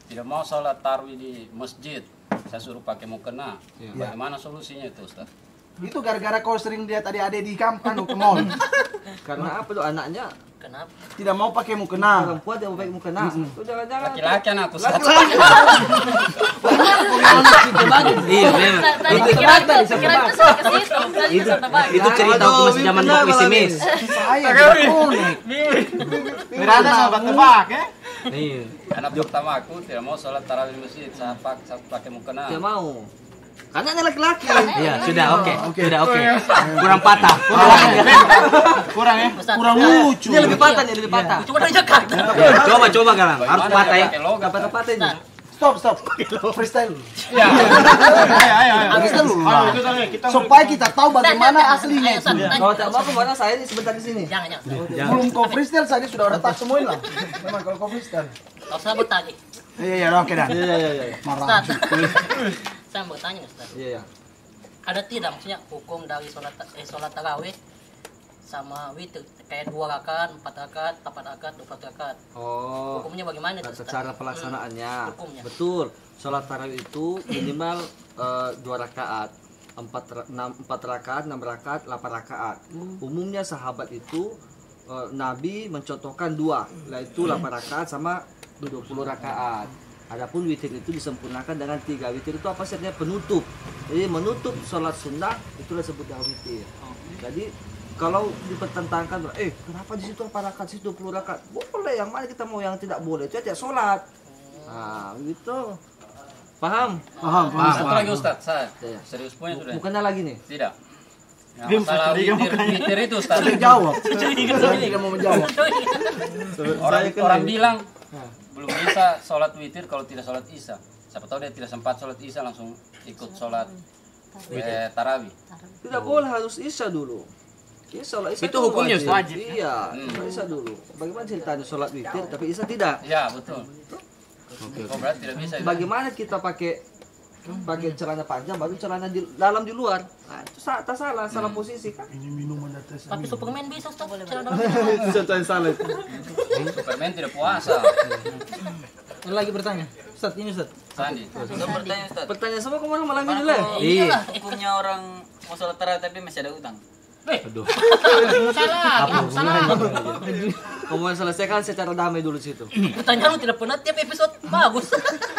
tidak mau sholat tarawih di masjid. Saya suruh pakai mukena. Bagaimana solusinya itu Ustaz? Itu gara-gara kau sering lihat adik-adik di kampung ke mall. Karena apa tuh anaknya Kenapa? Tidak mau pakai mukena. perempuan yang baik mukena. Tuh jangan-jangan. Laki-laki anak aku Ustaz. Iya, memang. Itu cerita aku masih zaman pesimis. Saya tidak konek. Berada sahabat tebak ya. Iya. Anak pertama aku tidak mau sholat tarawih di masjid. Saya pakai mukena. Dia mau. Karena ini laki-laki. Iya, sudah oke. Sudah oke. Kurang patah. Kurang ya. Kurang lucu. Ini lebih patah nih, lebih patah. Cuma dari Jakarta. Coba Galang. Harus patah ya. Logat. Patah ini. Stop. Freestyle. Ya. Ayo. Freestyle dulu. Kita Supaya kita tahu bagaimana aslinya itu. Kalau tak mau kemana saya ini sebentar di sini. Jangan. Belum kau freestyle saja sudah ada tak semuanya lah. Memang kalau kau freestyle. Kalau saya bertanya, Iya, oke dah. Iya. Marah. Ustaz. Saya mau tanya Ustaz. Iya. Ada tidak maksudnya hukum dari sholat tarawih sama witir kayak 2 rakaat, 4 rakaat, 8 rakaat, 24 rakaat. Oh. Hukumnya bagaimana itu? Cara pelaksanaannya. Hukumnya. Betul. Sholat tarawih itu minimal 2 rakaat. 4 rakaat, 6 rakaat, 8 rakaat. Umumnya sahabat itu Nabi mencontohkan 2, yaitu 8 rakaat sama 20 rakaat. Adapun witir itu disempurnakan dengan 3. Witir itu apa sih artinya? Penutup. Jadi menutup sholat sunnah itulah sebutnya witir. Jadi kalau dipertentangkan, kenapa di situ 8 rakaat, situ 20 rakaat? Boleh, yang mana kita mau, yang tidak boleh itu tidak sholat. Nah, gitu. Paham? Satu lagi Ustaz, saya serius punya sudah. Bukannya lagi nih? Tidak. Masalah witir itu Ustaz. Jawab. Saya tidak mau menjawab. Orang bilang belum bisa sholat witir kalau tidak sholat isya. Siapa tahu dia tidak sempat sholat isya langsung ikut sholat tarawih. Tidak boleh, harus isya dulu. Ya, sholat isya Itu hukumnya wajib. Iya, sholat isya dulu. Bagaimana ceritanya sholat witir tapi isya tidak? Ya betul. Oh, berarti tidak bisa. Bagaimana kita pakai celana panjang baru celana di dalam di luar? Nah, itu tak salah posisi kan? Ini minuman atas. Tapi Superman bisa Ustaz. Itu contoh yang salah. Superman tidak puasa. Ada lagi bertanya. Ustaz, ini Ustaz. Sandi. Bertanya Ustaz. Pertanyaan sama kemana malam ini lah? Iya. Itulah. Hukumnya orang mau sholat tarawih tapi masih ada utang. Aduh. Salah. Kamu selesaikan secara damai dulu situ. Pertanyaan lu tidak pernah tiap episode bagus.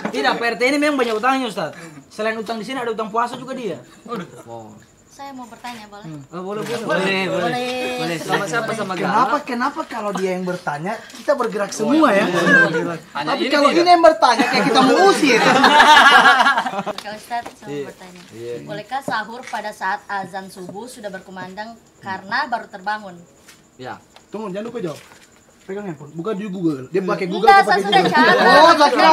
Tidak, PRT ini memang banyak utangnya Ustaz. Selain utang di sini ada utang puasa juga dia. Oh. Saya mau bertanya, boleh? Boleh. Sama siapa sama Kenapa kalau dia yang bertanya kita bergerak semua ya? Hanya Tapi ini kalau tidak. ini yang bertanya kayak kita mau usir. Kalau Ustaz, saya mau bertanya. Bolehkah sahur pada saat azan subuh sudah berkumandang karena baru terbangun? Ya. Tunggu, jangan lupa jawab. Pegang handphone, buka di Google. Dia pakai Google Enggak, apa pakai saya sudah Google? catat. Oh, tak kira.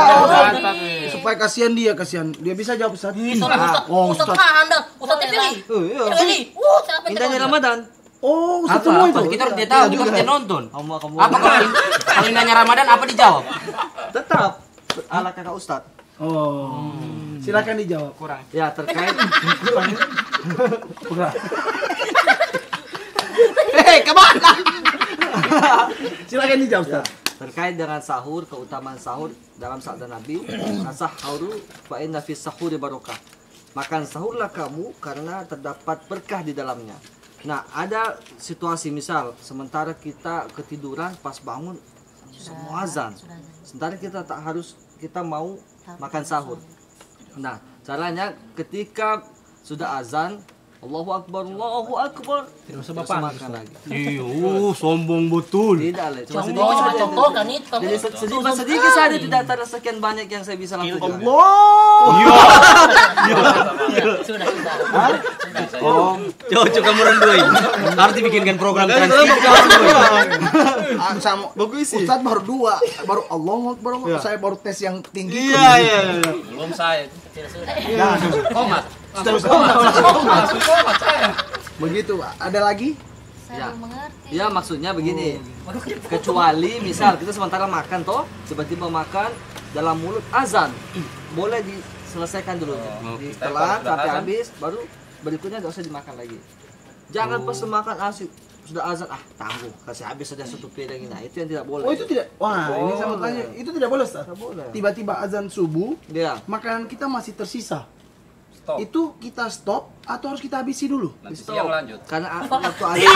Tadi. Supaya kasihan dia. Dia bisa jawab Ustaz. Ustaz Anda, Ustaz pilih. Iya. Pilih. Siapa yang Indahnya tidak Ramadan. Oh, Ustaz semua itu. Kita harus dia tahu, kita harus dia nonton. Kamu Apa kalau indahnya Ramadan apa dijawab? tetap ala kakak Ustad. Oh. Silakan dijawab. Kurang. Ya terkait Hei, kemana? Silakan dijawab Ustaz. terkait dengan sahur, keutamaan sahur dalam sabda Nabi, "Sahuru fa inna fis sahuri barokah." Makan sahurlah kamu karena terdapat berkah di dalamnya. Nah, ada situasi misal sementara kita ketiduran pas bangun semua azan. Sementara kita mau makan sahur. Nah, caranya ketika sudah azan, Allahu Akbar, tidak usah makan lagi. Sombong betul. Tidak lah, cuma Contoh, sedikit saja. contoh kan itu. Jadi sedikit saja, tidak ada sekian banyak yang saya bisa lakukan. Sudah. Cocok kamu renduin. Harus dibikinkan program transkrip. Sama Ustaz baru 2, baru Allahu Akbar. Saya baru tes yang tinggi. Iya. Belum saya. Komat. Begitu, ada lagi? Saya belum mengerti. Ya maksudnya begini. Kecuali misal kita sementara makan toh, tiba-tiba makan dalam mulut azan. Boleh diselesaikan dulu. Ditelan sampai habis, baru berikutnya enggak usah dimakan lagi. Jangan pas makan asik sudah azan, tangguh, kasih habis saja satu piring. Nah, itu yang tidak boleh. Oh, itu tidak. Wah, ini saya mau tanya. Itu tidak boleh, Ustaz? Tidak boleh. Tiba-tiba azan subuh, Iya. makanan kita masih tersisa. Stop. Itu kita stop atau harus kita habisi dulu? Nanti siang lanjut. Karena waktu azan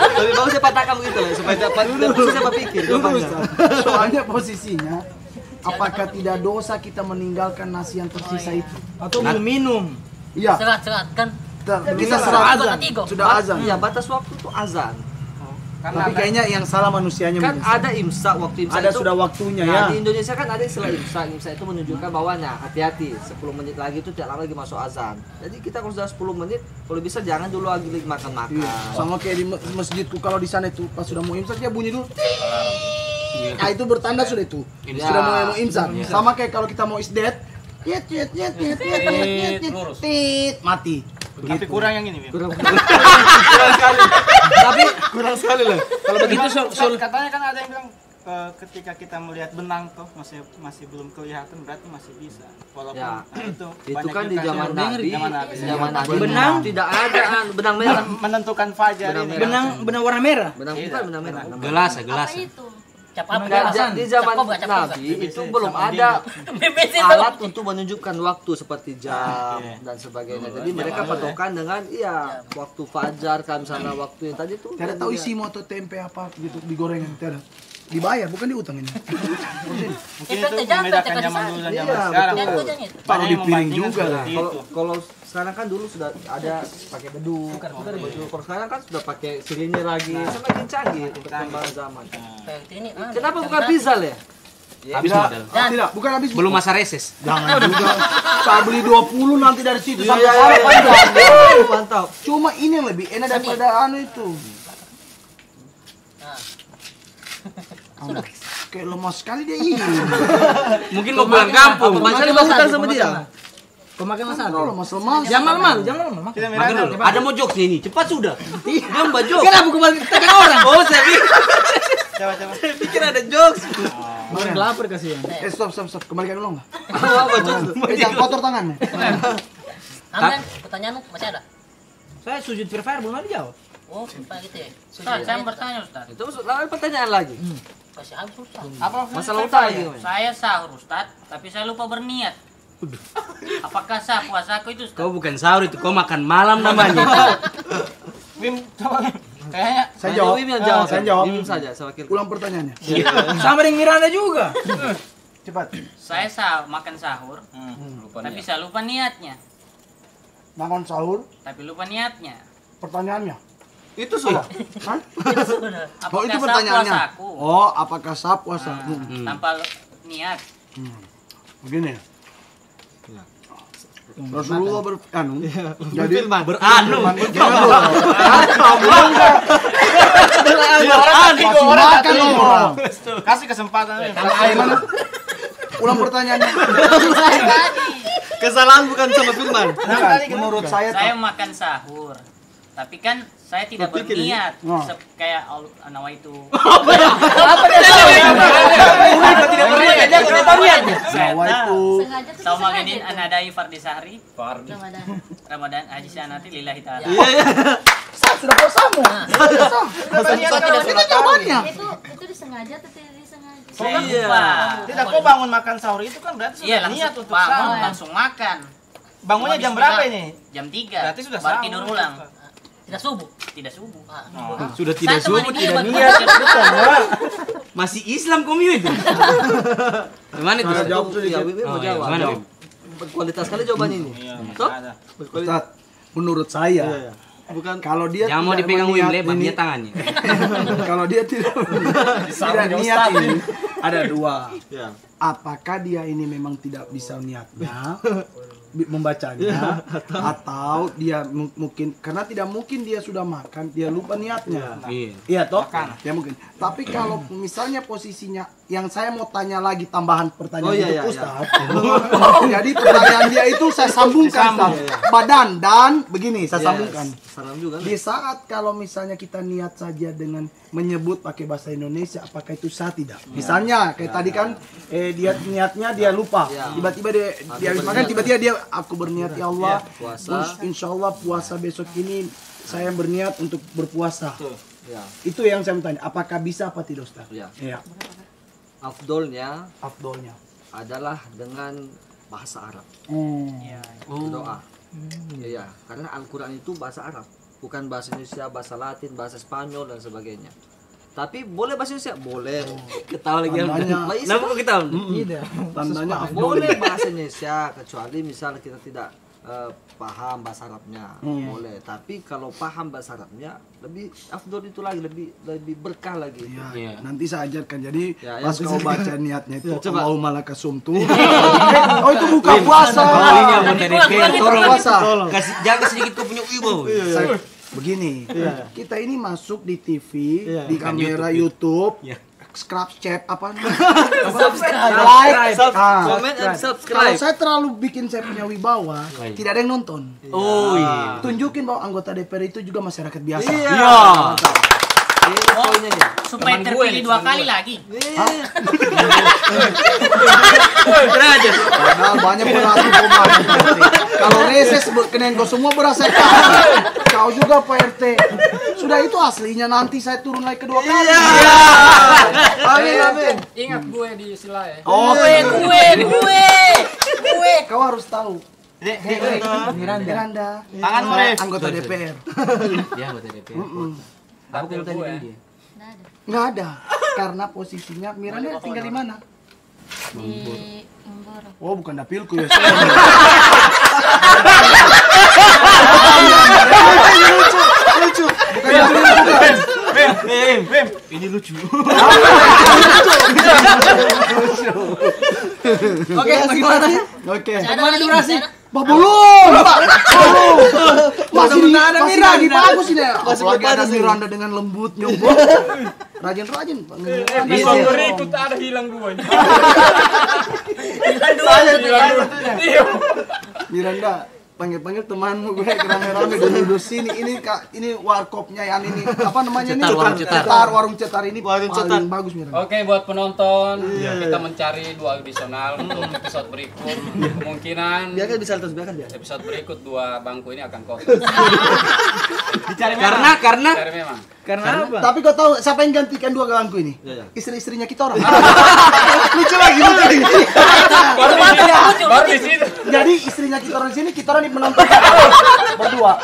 lebih bagus saya patahkan begitu lah supaya dapat saya pikir jawabannya. Soalnya posisinya apakah tidak dosa kita meninggalkan nasi yang tersisa itu? Atau belum minum. Iya, Serat kan. kita serah azan. Tiga. Sudah azan. Iya, batas waktu itu azan. Tapi kayaknya yang salah manusianya Kan mungkin. ada imsak, waktu imsak Ada itu sudah waktunya Nah, ya. di Indonesia kan ada istilah imsak. Imsak itu menunjukkan bahwanya hati-hati 10 menit lagi itu tidak lama lagi masuk azan. Jadi kita kalau sudah 10 menit kalau bisa jangan dulu lagi makan-makan. Iya, sama kayak di masjidku kalau di sana itu pas sudah mau imsak dia bunyi dulu. Nah, itu bertanda sudah itu. Sudah mau imsak. Sama kayak kalau kita mau isdet, mati. Tapi kurang yang ini, Bim. Tapi kurang sekali lah. Kalau begitu katanya kan ada yang bilang ketika kita melihat benang tuh masih belum kelihatan berarti masih bisa. Walaupun Ya. itu Itu banyak kan di juga zaman yang- Nabi, zaman Nabi Benang? tidak ada benang merah. menentukan fajar Benang ini. merah. Benang warna merah. Benang bukan benang merah. Gelas. Apa itu? Cap apa? Di zaman Cap apa? Nabi itu belum ada BBC alat untuk menunjukkan waktu seperti jam dan sebagainya. Jadi mereka patokan dengan waktu fajar kan misalnya waktu yang tadi tuh. Tidak tahu isi mau atau tempe apa gitu digorengan, tidak. Dibayar bukan diutang ini. Mungkin itu membedakan zaman dulu dan zaman sekarang. Taruh di piring juga lah. Kalau sekarang kan dulu sudah ada pakai beduk, kalau sekarang kan sudah pakai silinder lagi, semakin canggih untuk perkembangan zaman. Ini Kenapa bukan pizza ya? Habis modal. Tidak, bukan habis. Belum masa reses. Jangan juga. Saya beli 20 nanti dari situ Iya, sampai iya, sana iya. panjang. Mantap. Cuma ini yang lebih enak daripada anu itu. Kayak lemah sekali dia ini. Mungkin mau pulang kampung. Macam mau hutang sama dia. Pemakai masak. Kalau lemas-lemas. Jangan malu, jangan malu. Kita Makan merah dulu. Ada mau jokes ini. Cepat sudah. Dia mbak jokes. Kenapa kembali tekan orang? Oh, saya pikir. coba. Pikir ada jokes. Orang lapar kasihan. Stop. Kembalikan dulu enggak? Apa tuh? Jangan kotor tangannya. Amdan, pertanyaan masih ada? Saya sujud Free Fire belum ada dijawab. Oh, sumpah gitu ya. Ustaz, saya mau bertanya Ustaz. Itu lalu pertanyaan lagi. Kasih habis susah. Apa Masalah utang lagi. Saya sahur Ustaz, tapi saya lupa berniat. Apakah sah puasaku itu? Kau bukan sahur itu, kau makan malam namanya. Wim, coba Wim. Kayaknya Saya jawab. Wim yang jawab. Saya jawab. Wim saja, saya wakil. Ulang pertanyaannya. Sama dengan Miranda juga. Cepat. Saya makan sahur, Lupa tapi niat. saya lupa niatnya. Makan sahur, Tapi lupa niatnya. pertanyaannya. Itu sudah. Hah? Apakah itu sah pertanyaannya. puasaku? Oh, apakah sah puasa? Tanpa niat. Begini. Rasulullah jadi Beranu. makan orang. kasih kesempatan Wim. Ulang pertanyaannya. Kesalahan bukan sama Firman. Bukan, menurut saya Saya makan sahur. Tapi kan saya tidak berniat. Oh. Kayak nawa itu. Jawa itu Sengaja tuh Sama sengaja maganin tuh. anadai fardi sahri Fardi. Ramadan. Ramadan haji sanati lillahi ta'ala. sudah puasamu. Itu jawabannya. Itu disengaja atau tidak disengaja? Saya Iya. lupa. Tidak, kok bangun makan sahur itu kan berarti Iya, sudah niat langsung untuk bangun, sahur. langsung makan. Bangunnya Cuma jam berapa bismillah, ini? Jam 3. Berarti sudah Baru sahur. tidur ulang. Tidak subuh. Tidak subuh. Sudah tidak Saya subuh, temani tidak dia, niat. Bang. Masih Islam komio itu. Gimana itu? Jawab Ya, Wim mau Oh, iya. jawab. Gimana, Wim? Berkualitas sekali jawabannya ini. Iya, Toh? ada. Ustaz, menurut saya Iya. Bukan kalau dia Jangan mau tidak dipegang Wim, berniat lebar ini- dia tangannya. kalau dia tidak niat ini ada dua. ya. Apakah dia ini memang tidak bisa niatnya membacanya atau dia mungkin karena tidak mungkin dia sudah makan dia lupa niatnya. Iya. Iya toh? Ya mungkin. Tapi kalau misalnya posisinya yang saya mau tanya lagi tambahan pertanyaan Oh, iya, untuk iya, Ustaz. Jadi pertanyaan dia itu saya sambungkan Ustaz. Badan dan begini saya sambungkan. Salam juga. Di saat kalau misalnya kita niat saja dengan menyebut pakai bahasa Indonesia, apakah itu sah tidak? Misalnya kayak tadi kan dia niatnya dia lupa, tiba-tiba dia habis makan tiba-tiba dia aku berniat ya Allah, puasa. insya Allah puasa besok ini saya berniat untuk berpuasa. Ya. Itu yang saya mau tanya, apakah bisa apa tidak Ustaz? Ya. Iya. Afdolnya Afdolnya. adalah dengan bahasa Arab. Doa. Iya, karena Al-Qur'an itu bahasa Arab, bukan bahasa Indonesia, bahasa Latin, bahasa Spanyol dan sebagainya. Tapi boleh bahasa Indonesia? Boleh. Ketawa lagi. Tandanya- Kenapa kok ketawa? Tandanya afdol. Boleh bahasa Indonesia kecuali misal kita tidak paham bahasa Arabnya. Boleh. Tapi kalau paham bahasa Arabnya lebih afdol itu lagi, lebih berkah lagi. Ya, nanti saya ajarkan. Jadi Ya, pas yang kau baca niatnya itu coba. Allahumma laka sumtu. Oh itu buka puasa. Oh, ini anggota DPR, tolong Puasa. kasih jaga sedikit kau punya wibawa. Saya- begini, kita ini masuk di TV, di kamera YouTube, Iya. scrub chat apa namanya? Like, Comment and Kalau subscribe. saya terlalu bikin saya punya wibawa, tidak ada yang nonton. Oh iya. Tunjukin bahwa anggota DPR itu juga masyarakat biasa. Iya. Ini poinnya nih. Supaya Teman gue terpilih nih, 2 teman kali gue. lagi. Kira aja. Padahal banyak berarti kemarin. Kalau reses berkenan kau semua berasa kau juga Pak RT. Sudah itu aslinya nanti saya turun lagi kedua kali. Amin, amin. Ingat gue di sila ya. Oh, Gue. kau harus tahu. Miranda. Tangan Ref. Anggota DPR. Dia anggota DPR. Aku Aku mau tanya dia. Nggak ada. Nggak ada. Karena posisinya Miranda tinggal di mana? Di Mboro. Oh, bukan dapilku ya. Lucu. Bukan dapilku. Wim, ini lucu. Oke, bagaimana? Oke. Ada lagi durasi. Bah, belum. Masih ada Miranda bagus ini. Apalagi ada Miranda dengan lembut nyobot. Rajin-rajin. Berikut ada hilang dua. Miranda, panggil-panggil temanmu gue rame-rame duduk sini. Ini warkopnya yang ini apa namanya ini? Cetar, warung cetar. Warung cetar ini paling bagus Miranda. Oke, buat penonton, kita mencari dua audisional untuk episode berikut. Kemungkinan Biarkan bisa terus biarkan dia. episode berikut dua bangku ini akan kosong. Dicari Karena Cari memang. Karena apa? Tapi kau tahu siapa yang gantikan dua galangku ini? Iya. Istri-istrinya kita orang. Lucu lagi. Baru di situ. Jadi istrinya kita orang di sini, kita orang di penonton berdua.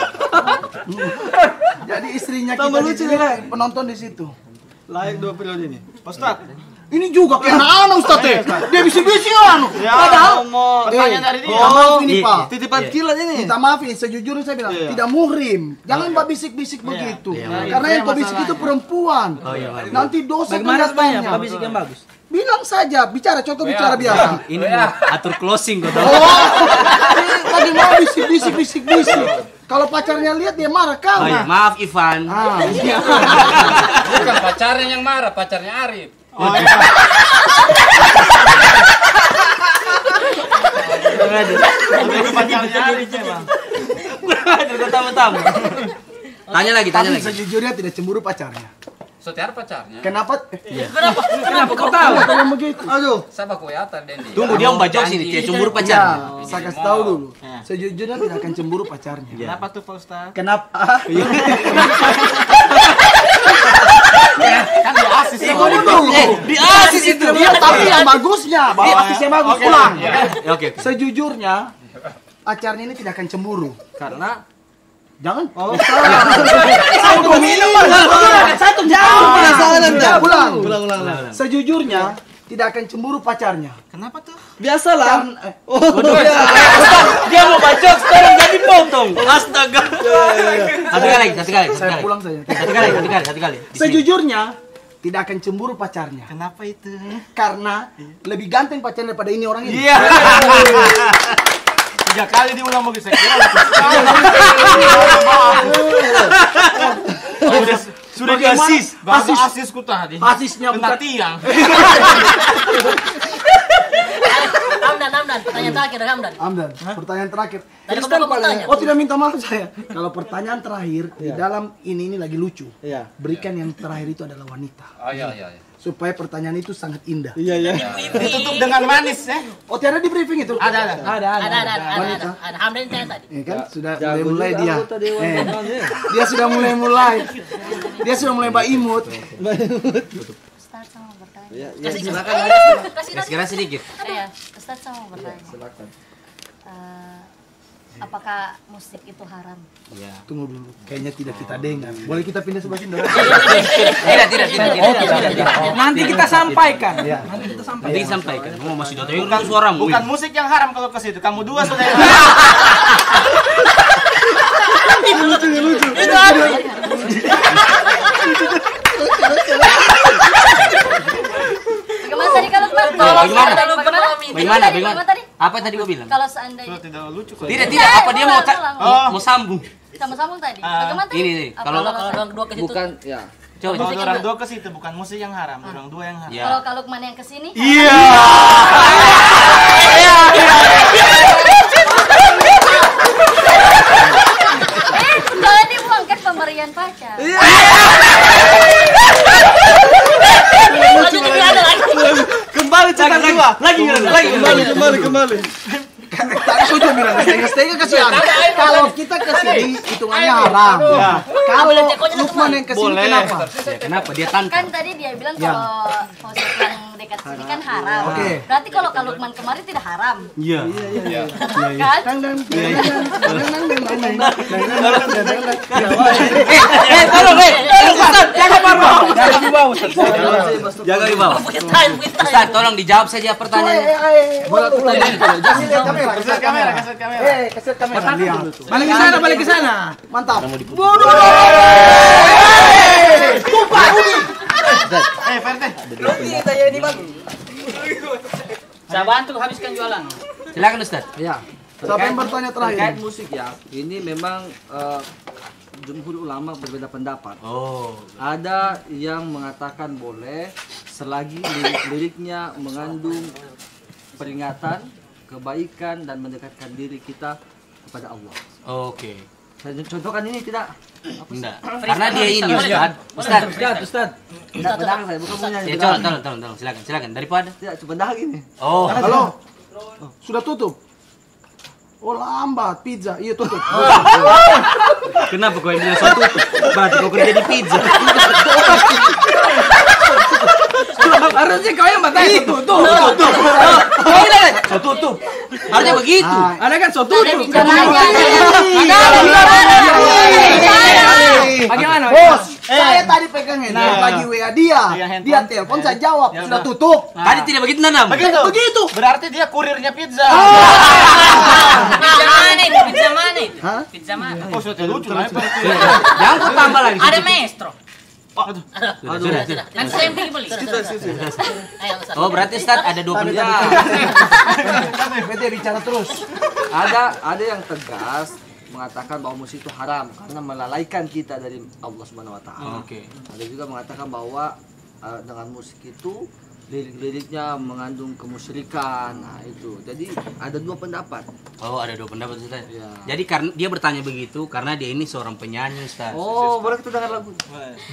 Jadi istrinya kita di sini, penonton di situ. Layak 2 periode ini. Ustaz. Ini juga kayak anak-anak Ustaz teh. Dia bisik-bisik anu. Padahal Pertanyaan dari dia. minta maaf ini Pak. Titipan kilat ini. Minta maaf ini, sejujurnya saya bilang tidak muhrim. Jangan Mbak bisik-bisik begitu. Karena yang kau bisik itu perempuan. Nanti dosa Bagaimana supaya kelihatannya. publisik yang bagus? Bilang saja, bicara contoh bicara biasa. Ini atur closing kok. Lagi mau bisik-bisik. Kalau pacarnya lihat dia marah kau. Oh iya, maaf Ivan. Bukan pacarnya yang marah, pacarnya Arif. Pertama-tama. Tanya lagi. Tapi sejujurnya tidak cemburu pacarnya. Setiap pacarnya. Kenapa? Kenapa kau tahu? Yang begitu. Aduh. Saya baku yata Dendi. Tunggu dia membajak sini, dia cemburu pacarnya. Ya, saya kasih tahu dulu. Sejujurnya tidak akan cemburu pacarnya. Kenapa tuh Pak Ustaz? Kenapa? Kan di asis Tunggu dulu. Di asis itu. Iya, tapi yang bagusnya, bawa asis yang bagus. Ulang. Oke. Sejujurnya, pacarnya ini tidak akan cemburu. Karena Jangan. satu jauh penasaran dah. Ulang. Ulang. Sejujurnya, tidak akan cemburu pacarnya. Kenapa tuh? Biasalah. Dia mau bacok sekarang jadi potong. Astaga. Satu kali. Saya pulang saja. Satu kali. Sejujurnya, tidak akan cemburu pacarnya. Kenapa itu? Karena lebih ganteng pacarnya daripada ini orang ini. Iya. 3 kali diulang begitu saya kira. Sudah di asis. Asisku tadi. Asisnya kena bukan. tiang. Hamdan, pertanyaan terakhir Hamdan. Hamdan, pertanyaan terakhir. Tadi kamu bertanya. Oh, tidak minta maaf saya. Kalau pertanyaan terakhir di dalam ini lagi lucu. Iya. Berikan yang terakhir itu adalah wanita. Oh iya. Supaya pertanyaan itu sangat indah. Iya. Ditutup dengan manis ya. Oh, tiada di briefing itu? Ada. Ada. Hamdan tanya tadi. Kan sudah Jago mulai juga dia. anggota dewan namanya. Dia sudah mulai. Dia sudah mulai Mbak Imut. Ustaz sama bertanya. Ya, Kira-kira sedikit. Iya, Ustaz sama bertanya. silakan. Apakah musik itu haram? Iya. Tunggu dulu. Kayaknya tidak kita dengar. Boleh kita pindah sebelah sini? Tidak. Nanti kita sampaikan. Ya. Nanti sampaikan. Mau masih datang bukan suaramu. Bukan musik yang haram kalau ke situ. Kamu dua sudah. Bagaimana tadi kalau Bagaimana? tadi? Apa tadi gua bilang? Kalau seandainya Tidak lucu kok. Tidak. Apa dia mau sambung? sama-sama tadi. Bagaimana tadi? Ini. Kalau orang dua ke situ. Bukan ya. Coba. Kalau orang dua ke situ bukan musik yang haram, orang dua yang haram. Kalau Lukman yang kesini? Iya. Jangan dibuang kan pemberian pacar. Kembali cetak dua. Lagi. Kembali. Tak setuju bilang setengah kasihan. Kalau kita kesini hitungannya haram. Kalau Lukman yang kesini kenapa? Kenapa dia tantang? Kan tadi dia bilang kalau musik yang dekat sini kan haram. Oke. Berarti kalau Lukman kemarin tidak haram. Iya. Kan? Tolong, Ustaz, jangan marah. Jangan di bawah. Ustaz, tolong dijawab saja pertanyaannya. Kasih kamera. Kasih kamera. Balik ke sana. Mantap. Perte. Saya bantu habiskan jualan. Silakan Ustaz. Ya. Siapa yang bertanya Terkait terakhir? musik ya. Ini memang jumhur ulama berbeda pendapat. Oh. Ada yang mengatakan boleh selagi lirik-liriknya mengandung peringatan, kebaikan dan mendekatkan diri kita kepada Allah. Oke. Saya contohkan ini tidak? Enggak. Karena dia ini Ustaz. Ustaz. Tidak pedang saya, bukan punya. Ya, tolong. Silakan. Daripada. Tidak, cuma dah ini. Oh. Halo. Sudah tutup. Oh lambat pizza. Iya tutup. Kenapa kau yang bilang so tutup? Berarti kau kerja di pizza. Harusnya kau yang matanya tutup. So tutup. Harusnya begitu. Ada kan so tutup. Bagaimana? Bos, saya tadi pegang handphone lagi WA dia. Dia telepon saya jawab, sudah tutup. Tadi tidak begitu Nanam. Begitu. Berarti dia kurirnya pizza. Pizza mana itu? Pizza mana itu? Hah? Pizza mana? Oh, sudah lucu lah. Jangan kau tambah lagi. Ada maestro. Sudah. Nanti saya yang pergi beli. Ayo, Ustaz. Oh, berarti Ustaz ada 2 pendapat. Bete bicara terus. Ada yang tegas mengatakan bahwa musik itu haram karena melalaikan kita dari Allah Subhanahu wa taala. Oke. Ada juga mengatakan bahwa dengan musik itu lirik-liriknya mengandung kemusyrikan. Nah, itu. Jadi ada 2 pendapat. Oh, ada 2 pendapat Ustaz. Ya. Jadi karena dia bertanya begitu karena dia ini seorang penyanyi Ustaz. Oh, boleh kita dengar lagu?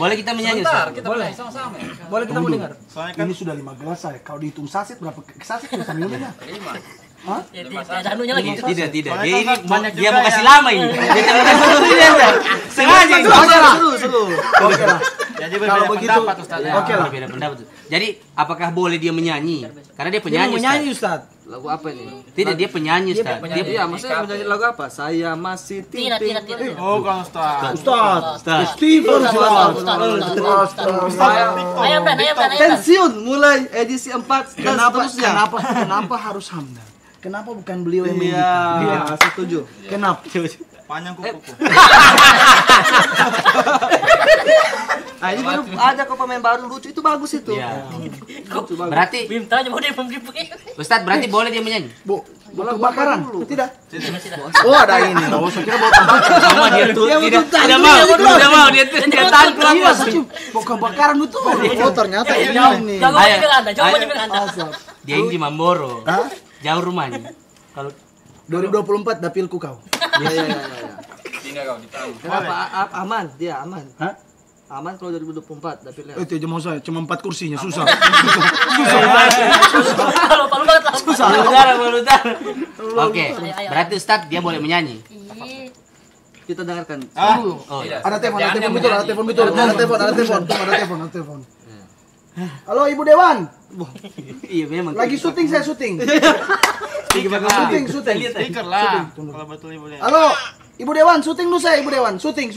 Boleh kita menyanyi Ustaz? Kita boleh sama-sama. Boleh kita mau dengar? Soalnya kan Ini sudah 5 gelas saya. Kalau dihitung saset berapa saset bisa minumnya? 5. Ya, ada anunya lagi. Tidak. Soalnya Dia kan ini banyak dia juga mau kasih yang- lama ini. Dia tidak mau kasih dia. Sengaja. Seru. Oke lah. jadi Kalau berbeda begitu, pendapat Ustaz. oke lah. Beda pendapat. Jadi apakah boleh dia menyanyi? Karena dia Dia penyanyi. menyanyi Ustaz. Ustaz. Lagu apa ini? Tidak, dia penyanyi Ustaz. penyanyi. Iya, maksudnya menyanyi lagu apa? Saya masih Tidak. Oh, kan Ustaz. Ustaz. Steven Ustaz. Ayo, Dan. pensiun mulai edisi 4 dan seterusnya. Kenapa harus Hamdan? Kenapa bukan beliau yang Iya, menyanyi? setuju. Kenapa? Panjang kuku. Nah, ini baru ada kok pemain baru lucu itu bagus itu. Iya. Lucu bagus. Berarti Bim tanya mau dia pergi. Ustaz berarti boleh dia menyanyi? Bu, kebakaran? dulu. Tidak. Oh, ada ini. Oh, saya kira mau tambah. Sama dia tuh tidak mau dia tahan pulang Iya, Sacu. Mau kebakaran itu. Oh, ternyata ini. Jago Ayo. mobil Anda, jago mobil Anda. Dia ini di Mamboro. Hah? Jauh rumahnya. Kalau 2024 dapilku kau. Iya. Tinggal kau ditang. Kenapa aman? Dia aman. Hah? Aman kalau 2024 tapi Itu aja mau saya, cuma 4 kursinya, susah. Kalau palu banget lah. Baludar. Oke. Ayo. Berarti Ustaz dia boleh menyanyi. Ih, kita dengarkan. Oh, Tidak. Ada telepon Jangan betul, menyanyi. ada telepon. Halo Ibu Dewan, iya memang. lagi syuting saya syuting. Syuting. Stiker lah. Kalau betul ibu dia. Halo Ibu Dewan, syuting dulu saya Ibu Dewan, syuting.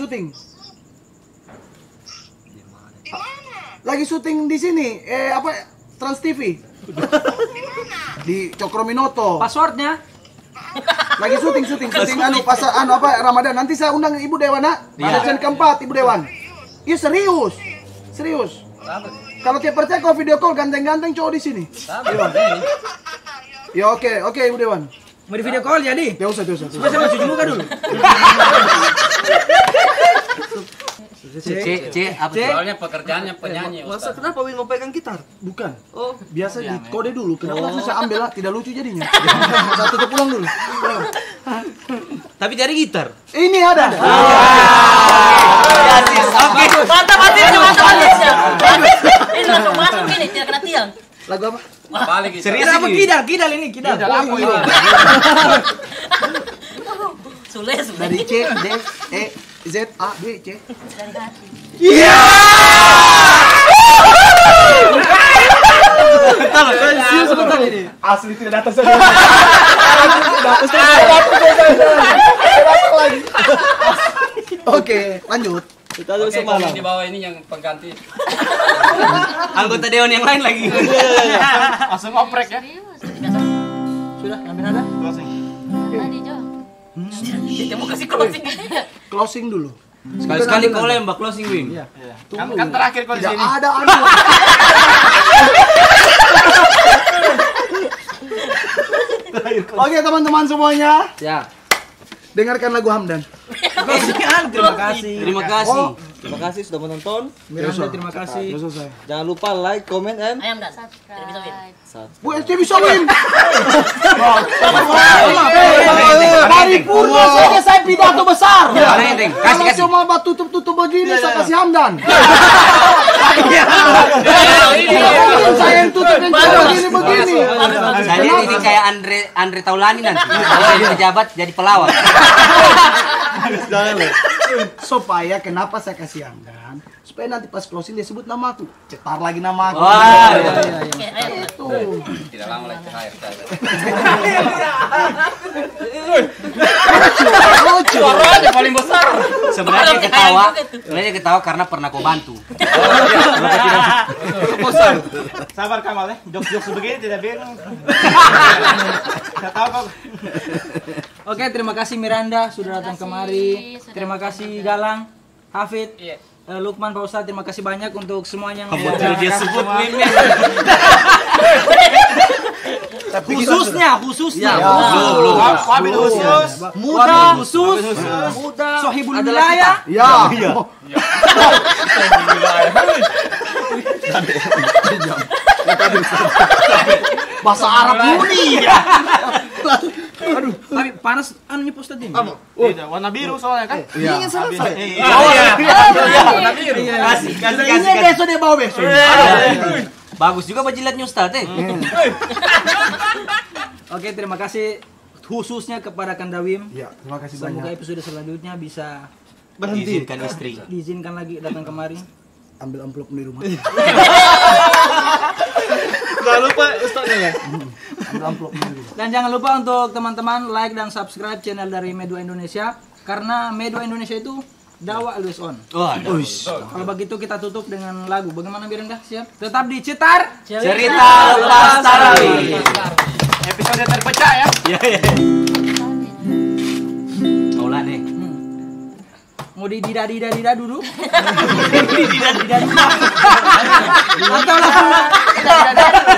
Lagi syuting di sini, Trans TV. Di Cokrominoto. Passwordnya? Lagi syuting Ramadan. Nanti saya undang Ibu Dewan, nak. Pada keempat Ibu Dewan. Iya serius. Kalau tidak percaya kau video call ganteng-ganteng cowok di sini. Ya oke Ibu Dewan. Mau di video call jadi? Ya usah. Coba saya mau cuci muka dulu. C apa? Soalnya pekerjaannya penyanyi. Masa Ustaz. kenapa Win mau pegang gitar? Bukan. Oh, Biasa di kode dulu. Kenapa langsung saya ambil lah? Tidak lucu jadinya. Saya tutup pulang dulu. Tapi dari gitar. Ini ada. Oke. Mantap. Ini langsung masuk ini, tidak kena tiang. Lagu apa? Balik gitu. Serius Apa ini? kidal ini kidal. Sule. Dari C, D, E, Z, A, B, C. dari hati. Asli tidak datang saja. Oke, lanjut. kita dulu Oke, semalam. kau yang di bawah ini yang pengganti. Anggota dewan yang lain lagi. Langsung oprek ya. Sudah, ambil nada. Closing. Tadi Jo. Dia mau kasih closing. Closing dulu. Sekali-sekali kau lembak closing Wim. Kan terakhir kau di Tidak sini. ada anu. Oke teman-teman semuanya, Ya. dengarkan lagu Hamdan. Terima kasih. Terima kasih. Terima kasih sudah menonton. Miranda, terima kasih. Sudah selesai. Jangan lupa like, comment, and Ayam dah. Tidak bisa win. Bu SC bisa win. Dari Purna saja saya pidato besar. Paling penting. Kalau Kasih. cuma tutup begini saya kasih Hamdan. Saya yang tutup yang begini. Saya lihat ini kayak Andre Taulani nanti. Kalau jadi pejabat jadi pelawak. Supaya kenapa saya kasih anggaran? Supaya nanti pas closing dia sebut nama aku, cetar lagi nama aku. Wah, Oke, ayo. Itu. Tidak lama lagi THR saya. Lucu. Suaranya paling besar. Sebenarnya ketawa karena pernah kau bantu. Sabar Kamal ya, jokes-jokes begini tidak bingung. Saya tahu kok. Oke, terima kasih Miranda sudah datang kemari. Terima kasih Galang, Hafid, Lukman, Pak Ustadz, terima kasih banyak untuk semuanya yang Dia sebut meme. khususnya Belum. Wabil khusus. muda khusus Sohibul Wilayah. Ya. Bahasa Arab murni. Aduh, tapi panas anunya Pak Ustadz ini. Tidak, warna biru soalnya kan. Ingin selesai. Warna biru. Ini besok dia bawa besok. Bagus juga bajilatnya Ustadz Oke, terima kasih khususnya kepada Kandawim. Ya, terima kasih Semoga banyak. episode selanjutnya bisa Diizinkan istri. diizinkan lagi datang kemari. Ambil amplop di rumah. Jangan lupa Ustadznya ya. Ambil amplop di rumah. Dan jangan lupa untuk teman-teman like dan subscribe channel dari Medua Indonesia karena Medua Indonesia itu dakwah always on. Kalau begitu kita tutup dengan lagu. Bagaimana Miranda? Siap? Tetap di Cetar Cerita Lepas Tarawih. Episode terpecah ya. Kaulah nih. mau di dida dulu atau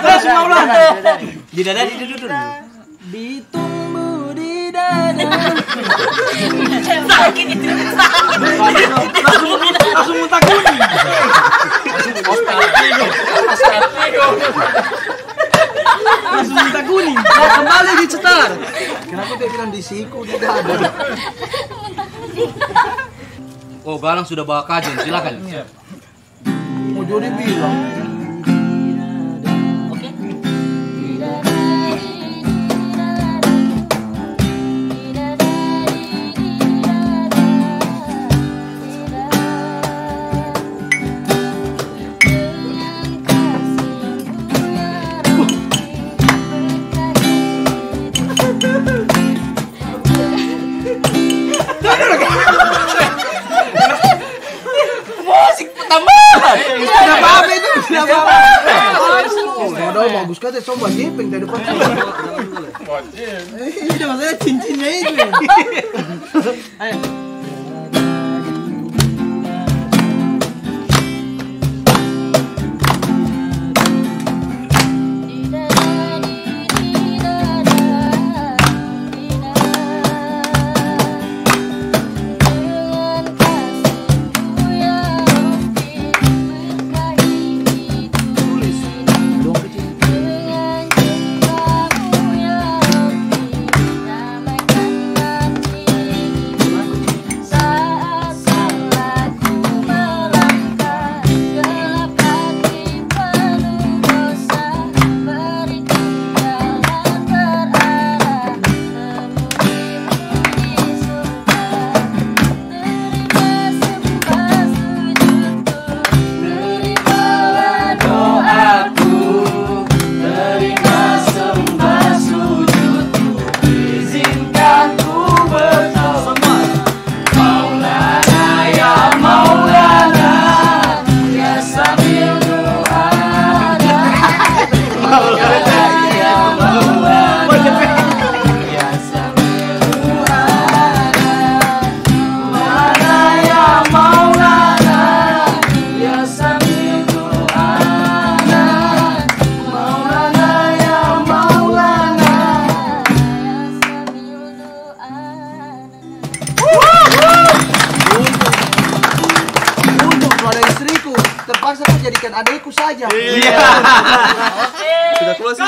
langsung maulan Didadari dulu. ditumbuh di dada Sakit itu. langsung muntah kuning langsung muntah kuning Kembali di Cetar. Kenapa dia bilang di siku di dada? Oh, Galang sudah bawa kajian, silakan. Mau Jody bilang. Oke. Tidak apa-apa itu. Tidak apa-apa. Waduh, bagus kan coba jepeng dari depan. Ini maksudnya cincinnya itu. ayo Untuk keluarga istriku terpaksa menjadikan adikku saja. Sudah closing.